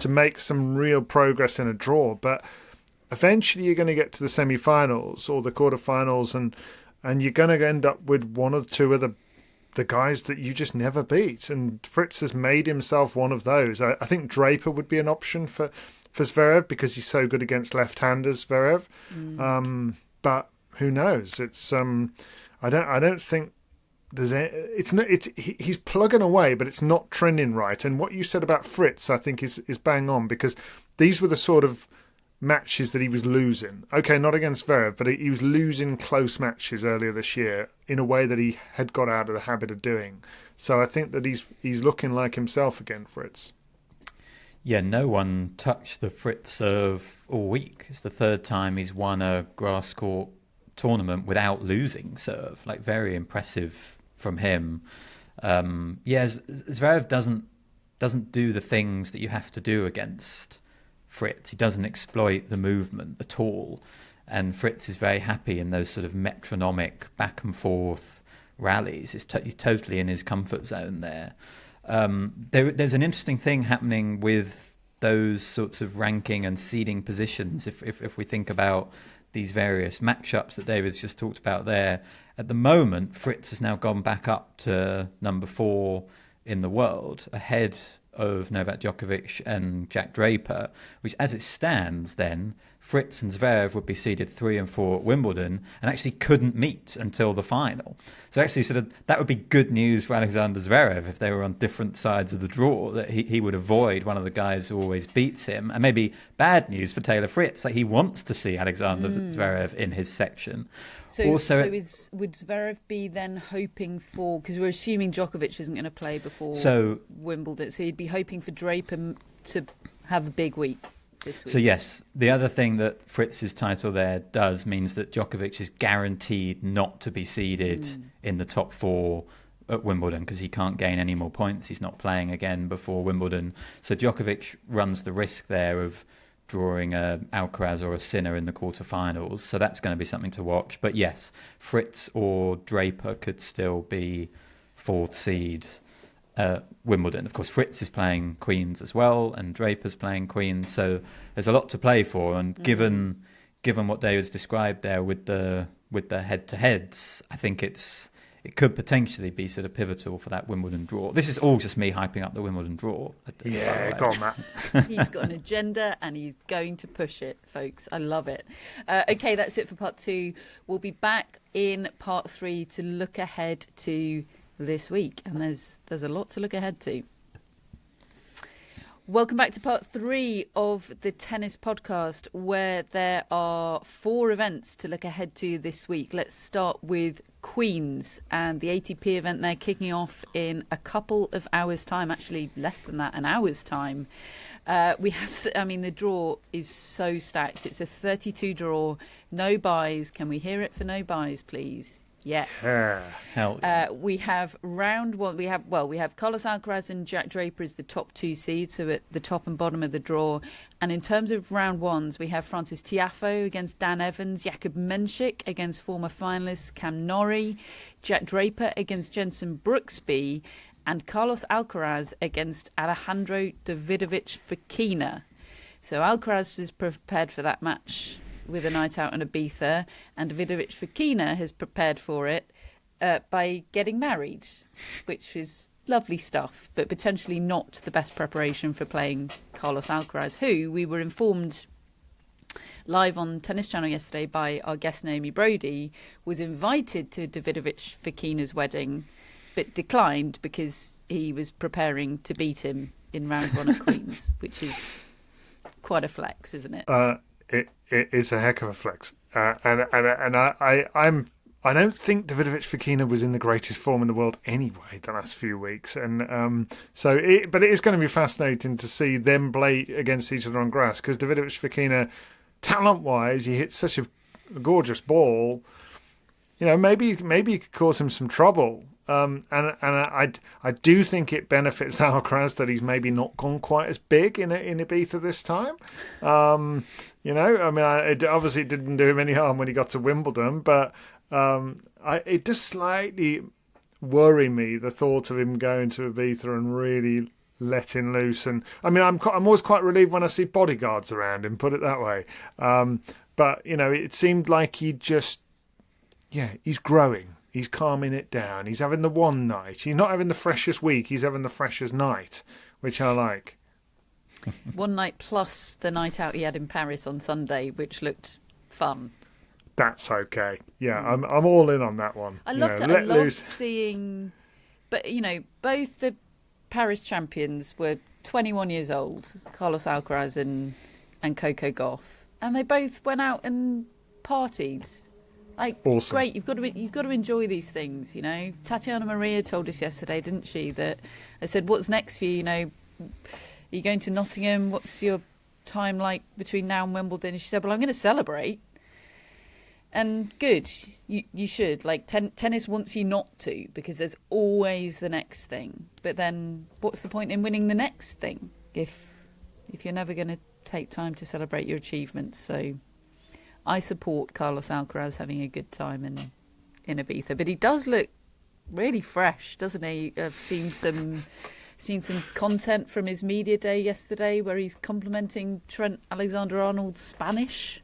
to make some real progress in a draw, but eventually you're going to get to the semi-finals or the quarter-finals, and you're going to end up with 1 or 2 of the guys that you just never beat. And Fritz has made himself one of those. I think Draper would be an option for Zverev because he's so good against left-handers, Zverev. But who knows? It's I don't think there's he's plugging away, but it's not trending right. And what you said about Fritz, I think, is bang on, because these were the sort of matches that he was losing. Okay, not against Zverev, but he was losing close matches earlier this year in a way that he had got out of the habit of doing. So I think that he's looking like himself again, Fritz. Yeah, no one touched the Fritz serve all week. It's the 3rd time he's won a grass court tournament without losing serve. Like, very impressive from him. Zverev doesn't do the things that you have to do against Fritz. He doesn't exploit the movement at all, and Fritz is very happy in those sort of metronomic back and forth rallies. He's totally in his comfort zone there. There's an interesting thing happening with those sorts of ranking and seeding positions. If we think about these various matchups that David's just talked about there, at the moment Fritz has now gone back up to number 4 in the world, ahead of Novak Djokovic and Jack Draper, which as it stands then, Fritz and Zverev would be seeded 3 and 4 at Wimbledon and actually couldn't meet until the final. So actually sort of that would be good news for Alexander Zverev if they were on different sides of the draw, that he would avoid one of the guys who always beats him. And maybe bad news for Taylor Fritz, like he wants to see Alexander Zverev in his section. So would Zverev be then hoping for, because we're assuming Djokovic isn't going to play before Wimbledon, so he'd be hoping for Draper to have a big week this week. So yes, the other thing that Fritz's title there does means that Djokovic is guaranteed not to be seeded in the top 4 at Wimbledon because he can't gain any more points. He's not playing again before Wimbledon. So Djokovic runs the risk there of drawing a Alcaraz or a Sinner in the quarterfinals. So that's going to be something to watch. But yes, Fritz or Draper could still be 4th seed Wimbledon. Of course, Fritz is playing Queens as well, and Draper's playing Queens, so there's a lot to play for. And given what David's described there with the head-to-heads, I think it could potentially be sort of pivotal for that Wimbledon draw. This is all just me hyping up the Wimbledon draw. Yeah, go on, Matt. He's got an agenda and he's going to push it, folks. I love it. Okay, that's it for part 2. We'll be back in part 3 to look ahead to this week, and there's a lot to look ahead to. Welcome back to part 3 of the tennis podcast, where there are 4 events to look ahead to this week. Let's start with Queens and the ATP event. They're kicking off in a couple of hours' time, actually less than that, an hour's time. The draw is so stacked. It's a 32 draw, no buys. Can we hear it for no buys, please? Yes. Hell yeah. We have round 1. We have Carlos Alcaraz and Jack Draper as the top 2 seeds, so at the top and bottom of the draw. And in terms of round 1s, we have Francis Tiafoe against Dan Evans, Jakub Menchik against former finalist Cam Norrie, Jack Draper against Jenson Brooksby, and Carlos Alcaraz against Alejandro Davidovich Fokina. So Alcaraz is prepared for that match with a night out in Ibiza, and Davidovich Fokina has prepared for it by getting married, which is lovely stuff, but potentially not the best preparation for playing Carlos Alcaraz, who we were informed live on Tennis Channel yesterday by our guest Naomi Brody, was invited to Davidovich Fokina's wedding, but declined because he was preparing to beat him in round 1 at Queens, which is quite a flex, isn't it? It's a heck of a flex, and I don't think Davidovich Fokina was in the greatest form in the world anyway the last few weeks, but it is going to be fascinating to see them play against each other on grass, because Davidovich Fokina, talent-wise, he hits such a gorgeous ball. You know, maybe you could cause him some trouble. And I do think it benefits Alcaraz that he's maybe not gone quite as big in Ibiza this time. It obviously didn't do him any harm when he got to Wimbledon, but it does slightly worry me, the thought of him going to Ibiza and really letting loose. And I mean, I'm always quite relieved when I see bodyguards around him, put it that way. But it seemed like he's growing. He's calming it down. He's having the one night. He's not having the freshest week. He's having the freshest night, which I like. One night plus the night out he had in Paris on Sunday, which looked fun. That's okay. Yeah, I'm all in on that one. I loved seeing, but both the Paris champions were 21 years old, Carlos Alcaraz and Coco Gauff, and they both went out and partied. Awesome. Great, you've got to enjoy these things, Tatjana Maria told us yesterday, didn't she, that I said, what's next for you, are you going to Nottingham? What's your time like between now and Wimbledon? And she said, well, I'm going to celebrate. And good, you should. Tennis wants you not to, because there's always the next thing. But then what's the point in winning the next thing if you're never going to take time to celebrate your achievements? So I support Carlos Alcaraz having a good time in Ibiza, but he does look really fresh, doesn't he? I've seen some content from his media day yesterday where he's complimenting Trent Alexander-Arnold's Spanish.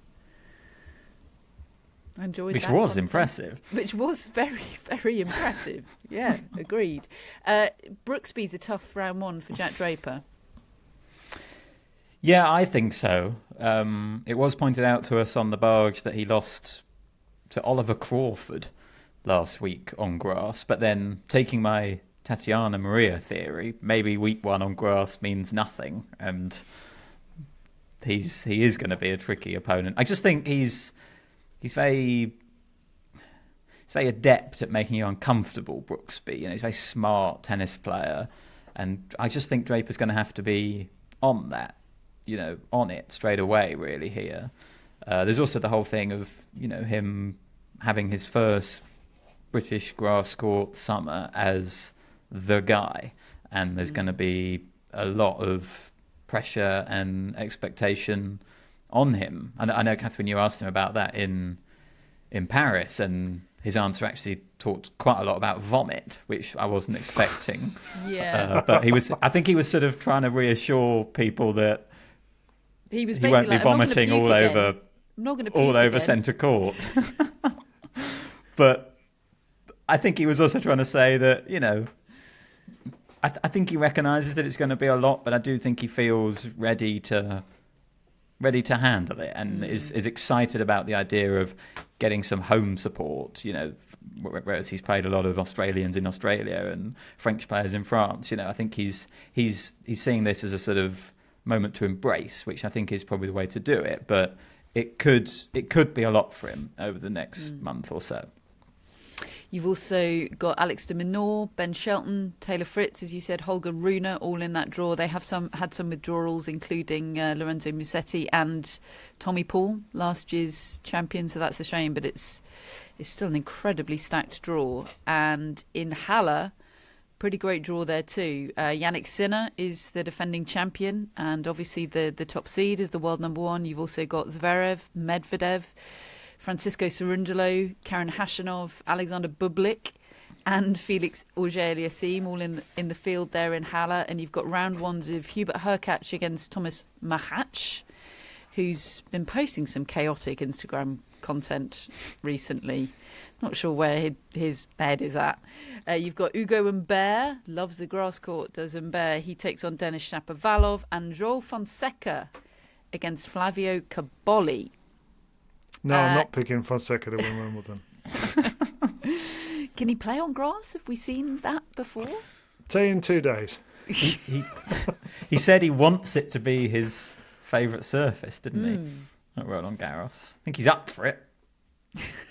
I enjoyed Which that was content. impressive. Which was very, very impressive. Yeah, agreed. Brooksby's a tough round one for Jack Draper. Yeah, I think so. It was pointed out to us on the barge that he lost to Oliver Crawford last week on grass, but then taking my Tatjana Maria theory, maybe week one on grass means nothing, and he is going to be a tricky opponent. I just think he's very adept at making you uncomfortable, Brooksby. He's a very smart tennis player, and I just think Draper's going to have to be on that, on it straight away, really, here. There's also the whole thing of, him having his first British grass court summer as the guy, and there's going to be a lot of pressure and expectation on him. And I know, Catherine, you asked him about that in Paris, and his answer actually talked quite a lot about vomit, which I wasn't expecting. Yeah. But I think he was sort of trying to reassure people that he won't be vomiting all over centre court. But I think he was also trying to say that, I think he recognises that it's going to be a lot, but I do think he feels ready to handle it, and is excited about the idea of getting some home support, whereas he's played a lot of Australians in Australia and French players in France. I think he's seeing this as a sort of moment to embrace, which I think is probably the way to do it, but it could be a lot for him over the next month or so. You've also got Alex de Minaur, Ben Shelton, Taylor Fritz, as you said, Holger Rune, all in that draw. They have had some withdrawals, including Lorenzo Musetti and Tommy Paul, last year's champion. So that's a shame, but it's still an incredibly stacked draw. And in Halle, pretty great draw there too. Yannick Sinner is the defending champion, and obviously the top seed is the world number one. You've also got Zverev, Medvedev, Francisco Cerundolo, Karen Khachanov, Alexander Bublik, and Felix Auger-Aliassime all in the field there in Halle. And you've got round ones of Hubert Hurkacz against Thomas Machac, who's been posting some chaotic Instagram content recently. Not sure where his bed is at. You've got Hugo Humbert, loves the grass court, does Humbert. He takes on Denis Shapovalov, and João Fonseca against Flavio Caboli. No, I'm not picking Fonseca to win Wimbledon. Can he play on grass? Have we seen that before? Say in 2 days. He said he wants it to be his favourite surface, didn't he? Not Roland Garros. I think he's up for it.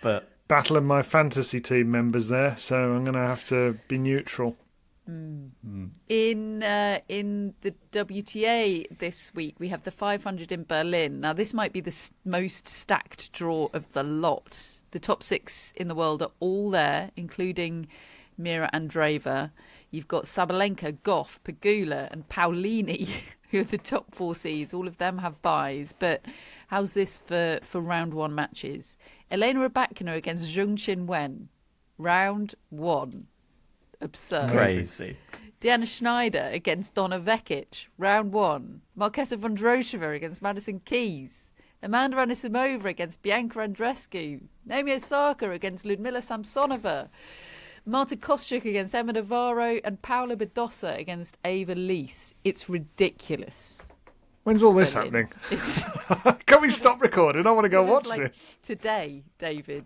But battling my fantasy team members there, so I'm going to have to be neutral. In the WTA this week, we have the 500 in Berlin. Now, this might be the most stacked draw of the lot. The top 6 in the world are all there, including Mira Andreeva. You've got Sabalenka, Goff, Pegula and Paulini, who are the top 4 seeds. All of them have buys. But how's this for round one matches? Elena Rybakina against Zheng Qinwen. Round 1. Absurd. Crazy. Diana Schneider against Donna Vekic, round 1. Marketa Vondrousova against Madison Keys. Amanda Anisimova against Bianca Andreescu. Naomi Osaka against Ludmila Samsonova. Marta Kostyuk against Emma Navarro. And Paula Badosa against Ava Lees. It's ridiculous. When's all this happening? Can we stop recording? I want to go watch this. Today, David.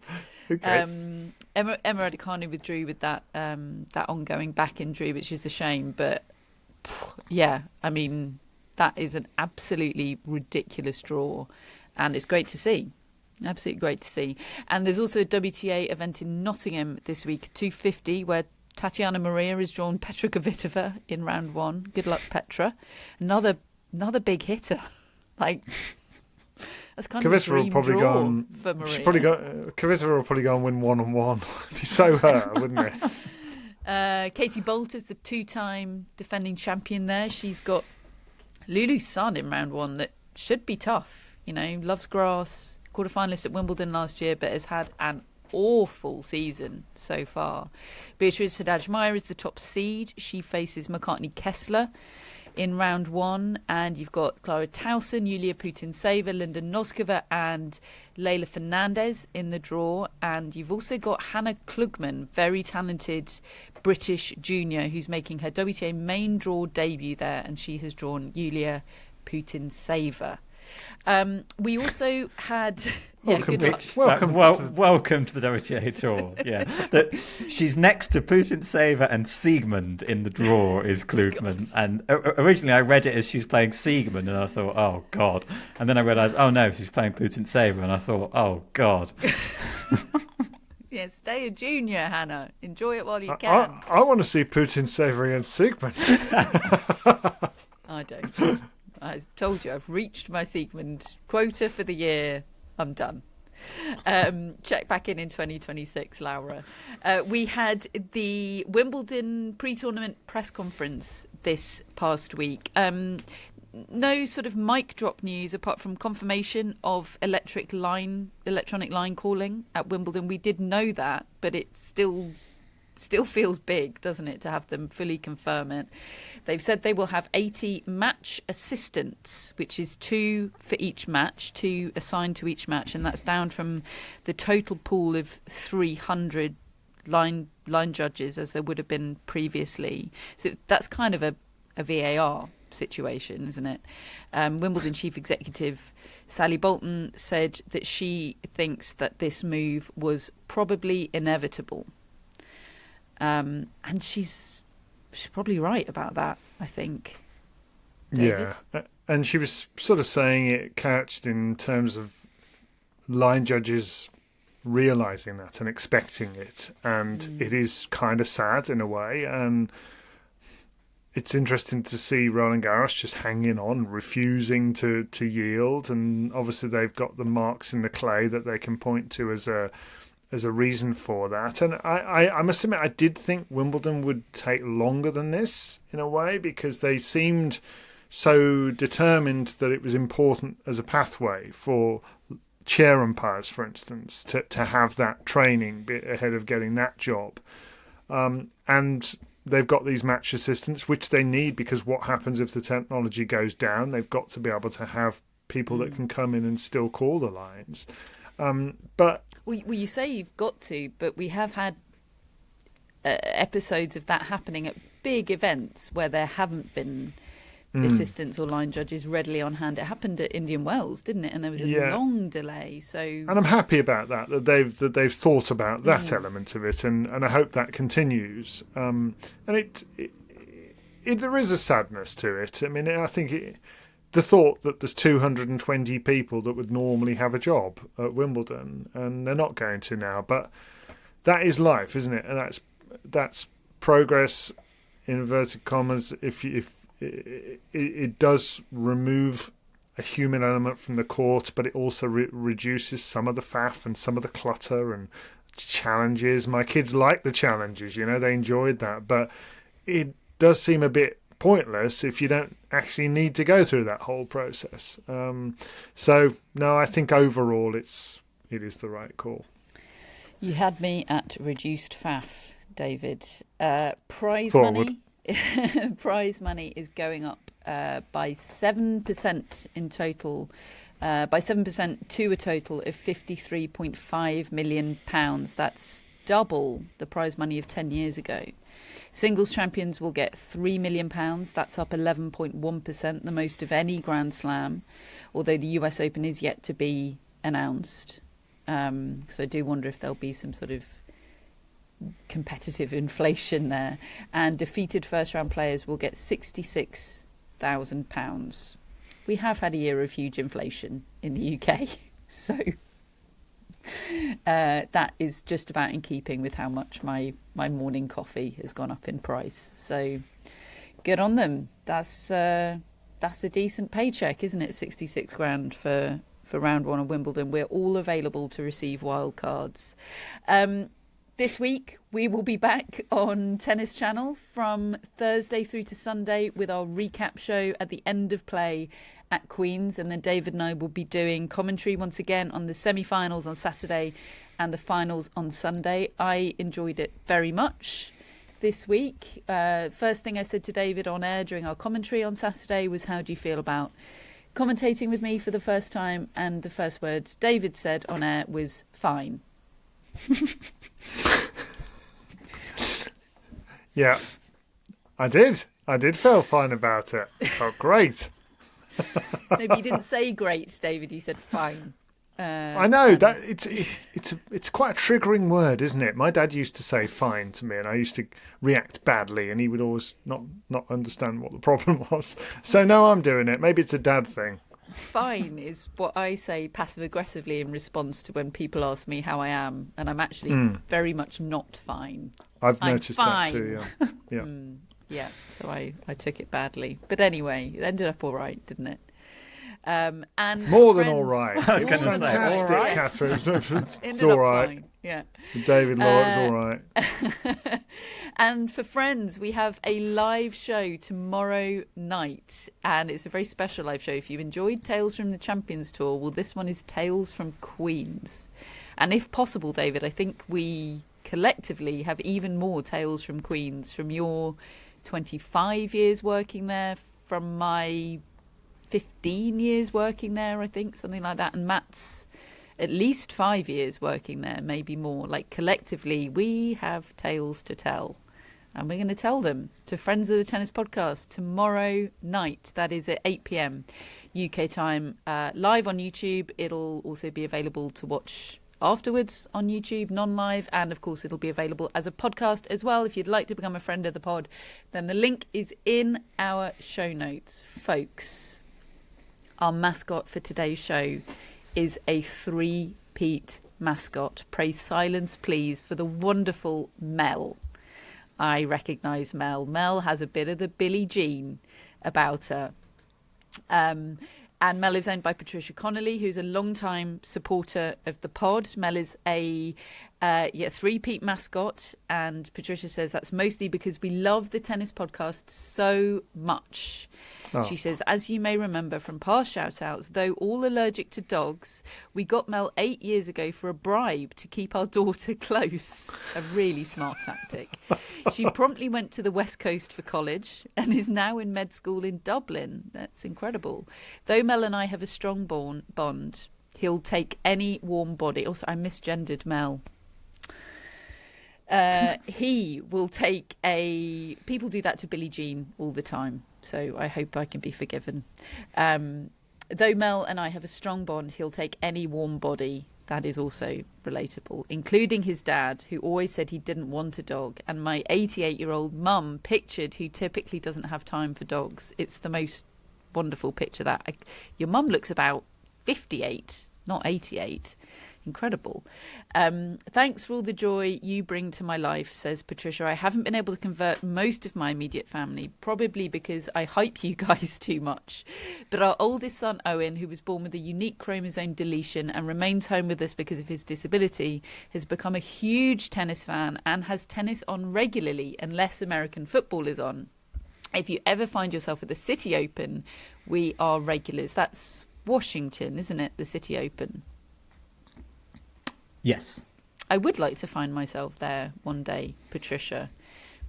Okay. Emma Raducanu withdrew with that ongoing back injury, which is a shame. But yeah, I mean, that is an absolutely ridiculous draw, and it's great to see. Absolutely great to see. And there's also a WTA event in Nottingham this week, 250, where Tatjana Maria has drawn Petra Kvitova in round 1. Good luck, Petra. Another big hitter. Like, that's kind of a dream draw for Maria. Kvitova will probably go and win 1-on-1. It'd be so her, wouldn't it? Katie Boulter is the 2-time defending champion there. She's got Lulu's son in round 1 that should be tough. Loves grass, quarterfinalist at Wimbledon last year, but has had an awful season so far. Beatriz Haddad-Meyer is the top seed. She faces McCartney Kessler in round one, and you've got Clara Towson, Yulia Putintseva, Linda Noskova and Leila Fernandez in the draw. And you've also got Hannah Klugman, very talented British junior, who's making her WTA main draw debut there, and she has drawn Yulia Putintseva. We also had welcome to the WTA Tour. Yeah, that she's next to Putintseva and Siegmund in the draw is Klugman. And originally I read it as she's playing Siegmund, and I thought, oh God. And then I realised, oh no, she's playing Putintseva, and I thought, oh God. Yeah, stay a junior, Hannah. Enjoy it while you can. I want to see Putintseva against Siegmund. I don't. I told you, I've reached my Siegmund quota for the year. I'm done. Check back in 2026, Laura. We had the Wimbledon pre-tournament press conference this past week. No sort of mic drop news apart from confirmation of electronic line calling at Wimbledon. We did know that, but it still feels big, doesn't it, to have them fully confirm it. They've said they will have 80 match assistants, which is 2 for each match, 2 assigned to each match, and that's down from the total pool of 300 line judges as there would have been previously. So that's kind of a VAR situation, isn't it? Wimbledon chief executive Sally Bolton said that she thinks that this move was probably inevitable. And she's probably right about that, I think. David? Yeah, and she was sort of saying it couched in terms of line judges realising that and expecting it, and it is kind of sad in a way, and it's interesting to see Roland Garros just hanging on, refusing to yield, and obviously they've got the marks in the clay that they can point to as a reason for that. And I must admit, I did think Wimbledon would take longer than this in a way, because they seemed so determined that it was important as a pathway for chair umpires, for instance, to have that training ahead of getting that job. And they've got these match assistants, which they need, because what happens if the technology goes down? They've got to be able to have people that can come in and still call the lines. But well, you say you've got to, but we have had episodes of that happening at big events where there haven't been assistants or line judges readily on hand. It happened at Indian Wells, didn't it? And there was a long delay. So, and I'm happy about that they've thought about that element of it, and I hope that continues. And it there is a sadness to it. I mean, I think the thought that there's 220 people that would normally have a job at Wimbledon, and they're not going to now. But that is life, isn't it? And that's progress, in inverted commas. If it does remove a human element from the court, but it also reduces some of the faff and some of the clutter and challenges. My kids like the challenges, they enjoyed that, but it does seem a bit pointless if you don't actually need to go through that whole process. So no, I think overall it is the right call. You had me at reduced faff, David. Prize money is going up by 7% in total, by 7% to a total of £53.5 million. That's double the prize money of 10 years ago. Singles champions will get £3 million. That's up 11.1%, the most of any Grand Slam, although the US Open is yet to be announced. So I do wonder if there'll be some sort of competitive inflation there. And defeated first-round players will get £66,000. We have had a year of huge inflation in the UK, so that is just about in keeping with how much my morning coffee has gone up in price. So good on them. That's a decent paycheck, isn't it? 66 grand for round one of Wimbledon. We're all available to receive wildcards. This week, we will be back on Tennis Channel from Thursday through to Sunday with our recap show at the end of play at Queen's. And then David and I will be doing commentary once again on the semi-finals on Saturday and the finals on Sunday. I enjoyed it very much. this week. First thing I said to David on air during our commentary on Saturday was, how do you feel about commentating with me for the first time? And the first words David said on air was, fine. Yeah, I did. I did feel fine about it. It felt great. No, but you didn't say great, David. You said fine. I know that it's quite a triggering word, isn't it? My dad used to say "fine" to me, and I used to react badly, and he would always not understand what the problem was. So now I'm doing it. Maybe it's a dad thing. Fine is what I say passive aggressively in response to when people ask me how I am, and I'm actually very much not fine. I've I'm noticed fine. that too. Yeah. Yeah, so I took it badly, but anyway, it ended up all right, didn't it? And More for than all friends- right. I was It was gonna say, fantastic, all right. Catherine. It's ended all up right. fine. Yeah. David Law, it's all right. And for friends, we have a live show tomorrow night, and it's a very special live show. If you enjoyed Tales from the Champions Tour, well, this one is Tales from Queens. And if possible, David, I think we collectively have even more Tales from Queens, from your 25 years working there, from my 15 years working there, I think, something like that, and Matt's at least 5 years working there, maybe more. Like, collectively, we have tales to tell, and we're going to tell them to Friends of the Tennis Podcast tomorrow night. That is at 8 p.m. UK time, live on YouTube. It'll also be available to watch afterwards on YouTube, non-live, and of course it'll be available as a podcast as well. If you'd like to become a friend of the pod, then the link is in our show notes. Folks, our mascot for today's show is a three-peat mascot. Pray silence, please, for the wonderful Mel. I recognise Mel. Mel has a bit of the Billie Jean about her. And Mel is owned by Patricia Connolly, who's a long-time supporter of the pod. Mel is a three-peat mascot, and Patricia says that's mostly because we love the tennis podcast so much. Oh. She says, as you may remember from past shout-outs, though all allergic to dogs, we got Mel 8 years ago for a bribe to keep our daughter close. A really smart tactic. She promptly went to the West Coast for college and is now in med school in Dublin. That's incredible. Though Mel and I have a strong bond, he'll take any warm body. Also, I misgendered Mel. He will take a... People do that to Billie Jean all the time, so I hope I can be forgiven. Though Mel and I have a strong bond, he'll take any warm body. That is also relatable, including his dad, who always said he didn't want a dog, and my 88-year-old mum, pictured, who typically doesn't have time for dogs. It's the most wonderful picture that. Your mum looks about 58, not 88. Incredible. Thanks for all the joy you bring to my life, says Patricia. I haven't been able to convert most of my immediate family, probably because I hype you guys too much. But our oldest son, Owen, who was born with a unique chromosome deletion and remains home with us because of his disability, has become a huge tennis fan and has tennis on regularly unless American football is on. If you ever find yourself at the City Open, we are regulars. That's Washington, isn't it? The City Open. Yes. I would like to find myself there one day, Patricia,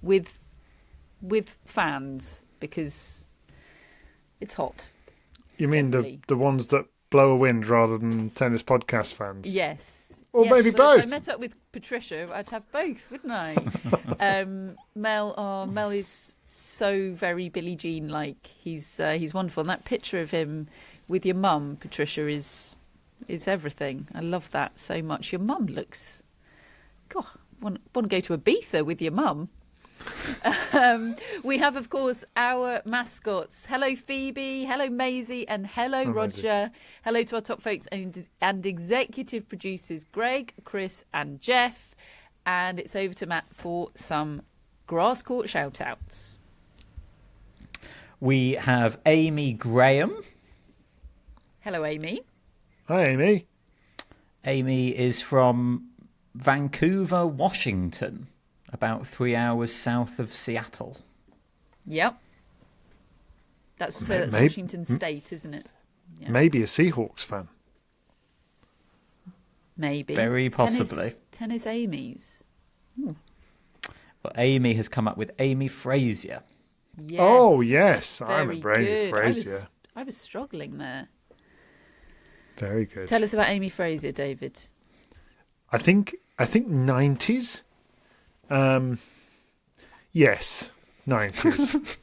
with fans, because it's hot. You mean the ones that blow a wind rather than tennis podcast fans? Yes. Or yes, maybe both. If I met up with Patricia, I'd have both, wouldn't I? Mel is so very Billie Jean-like. He's wonderful. And that picture of him with your mum, Patricia, is everything. I love that so much. Your mum looks... God, want to go to Ibiza with your mum. We have, of course, our mascots. Hello, Phoebe. Hello, Maisie. And hello, Roger. Hello to our top folks and executive producers, Greg, Chris and Jeff. And it's over to Matt for some grass court shout-outs. We have Amy Graham. Hello, Amy. Hi, Amy. Amy is from Vancouver, Washington, about 3 hours south of Seattle. Yep. That's Washington State, isn't it? Yeah. Maybe a Seahawks fan. Maybe. Very possibly. Tennis Amy's. Well, Amy has come up with Amy Frazier. Yes, Oh, yes. I very remember Amy good. Frazier. I was struggling there. Very good. Tell us about Amy Frazier, David. I think 90s. Yes, 90s.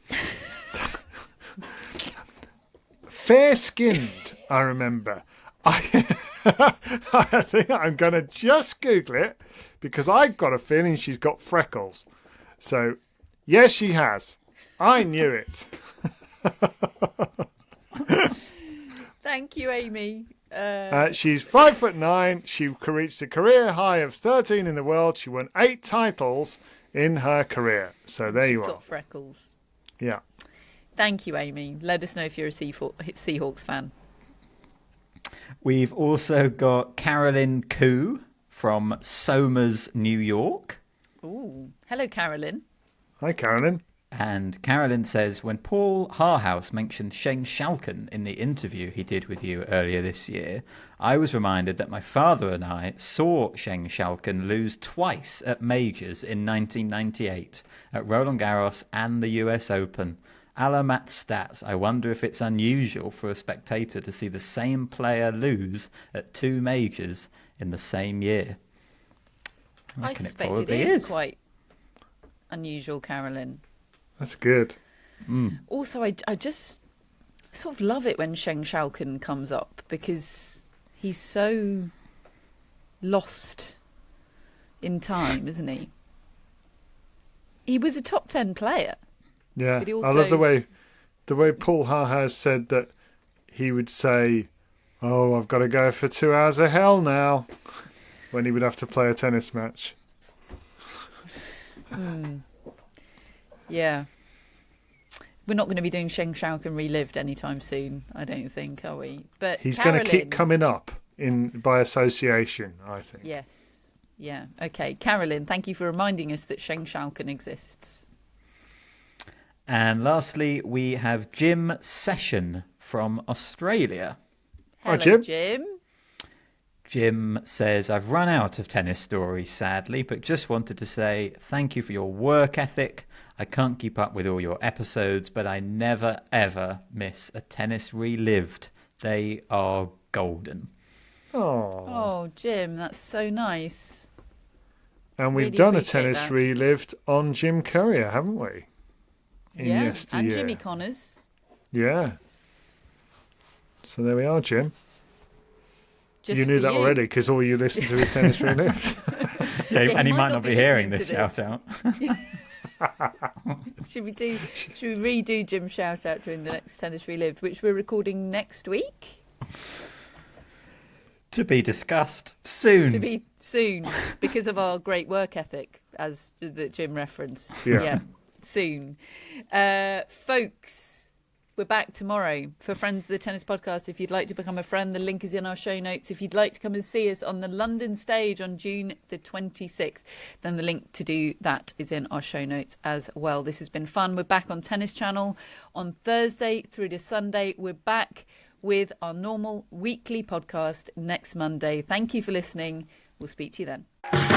Fair-skinned, I remember. I think I'm going to just Google it because I've got a feeling she's got freckles. So, yes, she has. I knew it. Thank you, Amy. She's 5'9". She reached a career high of 13 in the world. She won 8 titles in her career. So there you are. She's got freckles. Yeah. Thank you, Amy. Let us know if you're a Seahawks fan. We've also got Carolyn Koo from Somers, New York. Ooh. Hello, Carolyn. Hi, Carolyn. And Carolyn says, when Paul Harhouse mentioned Zheng Qinwen in the interview he did with you earlier this year, I was reminded that my father and I saw Zheng Qinwen lose twice at majors in 1998, at Roland Garros and the US Open. A la Matt's stats, I wonder if it's unusual for a spectator to see the same player lose at 2 majors in the same year. I suspect it is quite unusual, Carolyn. That's good. Also, I just sort of love it when Zheng Qinwen comes up because he's so lost in time, isn't he? He was a top 10 player. Yeah, But he also... I love the way Paul Harhouse said that he would say, "Oh, I've got to go for 2 hours of hell now," when he would have to play a tennis match. Yeah. We're not going to be doing Zheng Qinwen Relived anytime soon, I don't think, are we? But He's Carolyn... going to keep coming up by association, I think. Yes. Yeah. Okay. Carolyn, thank you for reminding us that Zheng Qinwen exists. And lastly, we have Jim Session from Australia. Hello, Jim. Jim. Jim says, I've run out of tennis stories, sadly, but just wanted to say thank you for your work ethic. I can't keep up with all your episodes, but I never, ever miss a tennis relived. They are golden. Oh, Jim, that's so nice. and we've Really done a appreciate tennis that. relived on Jim Courier, haven't we? In yesteryear. And Jimmy Connors. Yeah. So there we are, Jim. Just You knew for that already because all you listen to is tennis relived. Yeah, Yeah, and he might not be hearing listening this to shout this. out. Should we redo Jim's shout out during the next Tennis Relived, which we're recording next week? To be discussed soon. To be soon, because of our great work ethic, as that Jim referenced. Yeah. Soon. Folks, we're back tomorrow for Friends of the Tennis Podcast. If you'd like to become a friend, the link is in our show notes. If you'd like to come and see us on the London stage on June the 26th, then the link to do that is in our show notes as well. This has been fun. We're back on Tennis Channel on Thursday through to Sunday. We're back with our normal weekly podcast next Monday. Thank you for listening. We'll speak to you then.